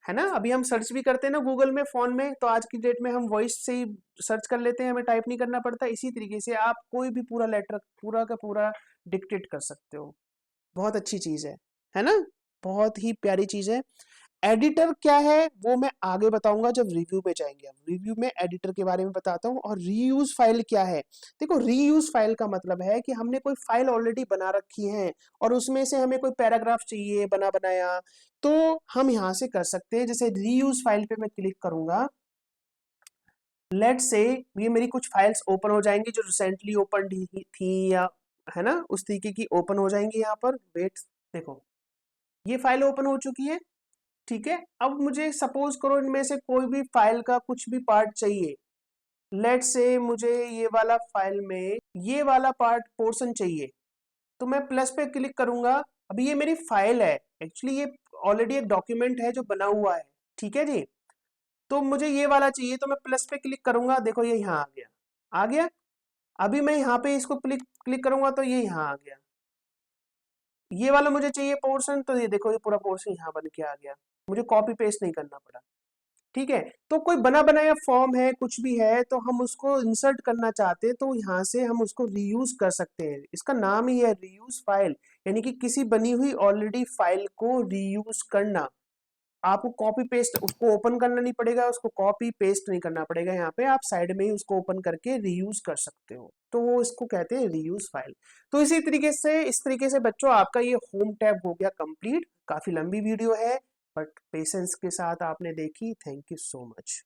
है ना। अभी हम सर्च भी करते हैं ना गूगल में, फोन में, तो आज की डेट में हम वॉइस से ही सर्च कर लेते हैं, हमें टाइप नहीं करना पड़ता। इसी तरीके से आप कोई भी पूरा लेटर पूरा का पूरा डिक्टेट कर सकते हो। बहुत अच्छी चीज है ना, बहुत ही प्यारी चीज है। एडिटर क्या है वो मैं आगे बताऊंगा जब रिव्यू पे जाएंगे। हम रिव्यू में एडिटर के बारे में बताता हूँ। और रीयूज फाइल क्या है, देखो रीयूज फाइल का मतलब है कि हमने कोई फाइल ऑलरेडी बना रखी है और उसमें से हमें कोई पैराग्राफ चाहिए बना बनाया, तो हम यहाँ से कर सकते हैं। जैसे रीयूज फाइल पे मैं क्लिक करूंगा लेट्स से ये मेरी कुछ फाइल्स ओपन हो जाएंगी जो रिसेंटली ओपन थी या है ना उस तरीके की ओपन हो जाएंगी यहाँ पर। वेट, देखो ये फाइल ओपन हो चुकी है, ठीक है। अब मुझे सपोज करो इनमें से कोई भी फाइल का कुछ भी पार्ट चाहिए। लेट्स से मुझे ये वाला फाइल में ये वाला पार्ट पोर्शन चाहिए, तो मैं प्लस पे क्लिक करूंगा। अभी ये मेरी फाइल है, एक्चुअली ये ऑलरेडी एक डॉक्यूमेंट है जो बना हुआ है, ठीक है जी। तो मुझे ये वाला चाहिए तो मैं प्लस पे क्लिक करूंगा, देखो ये यहाँ आ गया, आ गया। अभी मैं यहाँ पे इसको क्लिक क्लिक करूंगा तो ये यहाँ आ गया। ये वाला मुझे चाहिए पोर्शन, तो ये देखो ये पूरा पोर्शन यहाँ बन के आ गया, मुझे कॉपी पेस्ट नहीं करना पड़ा, ठीक है। तो कोई बना बनाया फॉर्म है, कुछ भी है, तो हम उसको इंसर्ट करना चाहते हैं तो यहाँ से हम उसको रीयूज कर सकते हैं। इसका नाम ही है रीयूज फाइल, यानी कि किसी बनी हुई ऑलरेडी फाइल को रीयूज करना। आपको कॉपी पेस्ट उसको ओपन करना नहीं पड़ेगा, उसको कॉपी पेस्ट नहीं करना पड़ेगा, यहाँ पे आप साइड में ही उसको ओपन करके रीयूज कर सकते हो, तो वो इसको कहते हैं रीयूज फाइल। तो इसी तरीके से, इस तरीके से बच्चों आपका ये होम टैब हो गया कंप्लीट। काफी लंबी वीडियो है बट पेशेंस के साथ आपने देखी। Thank you so much.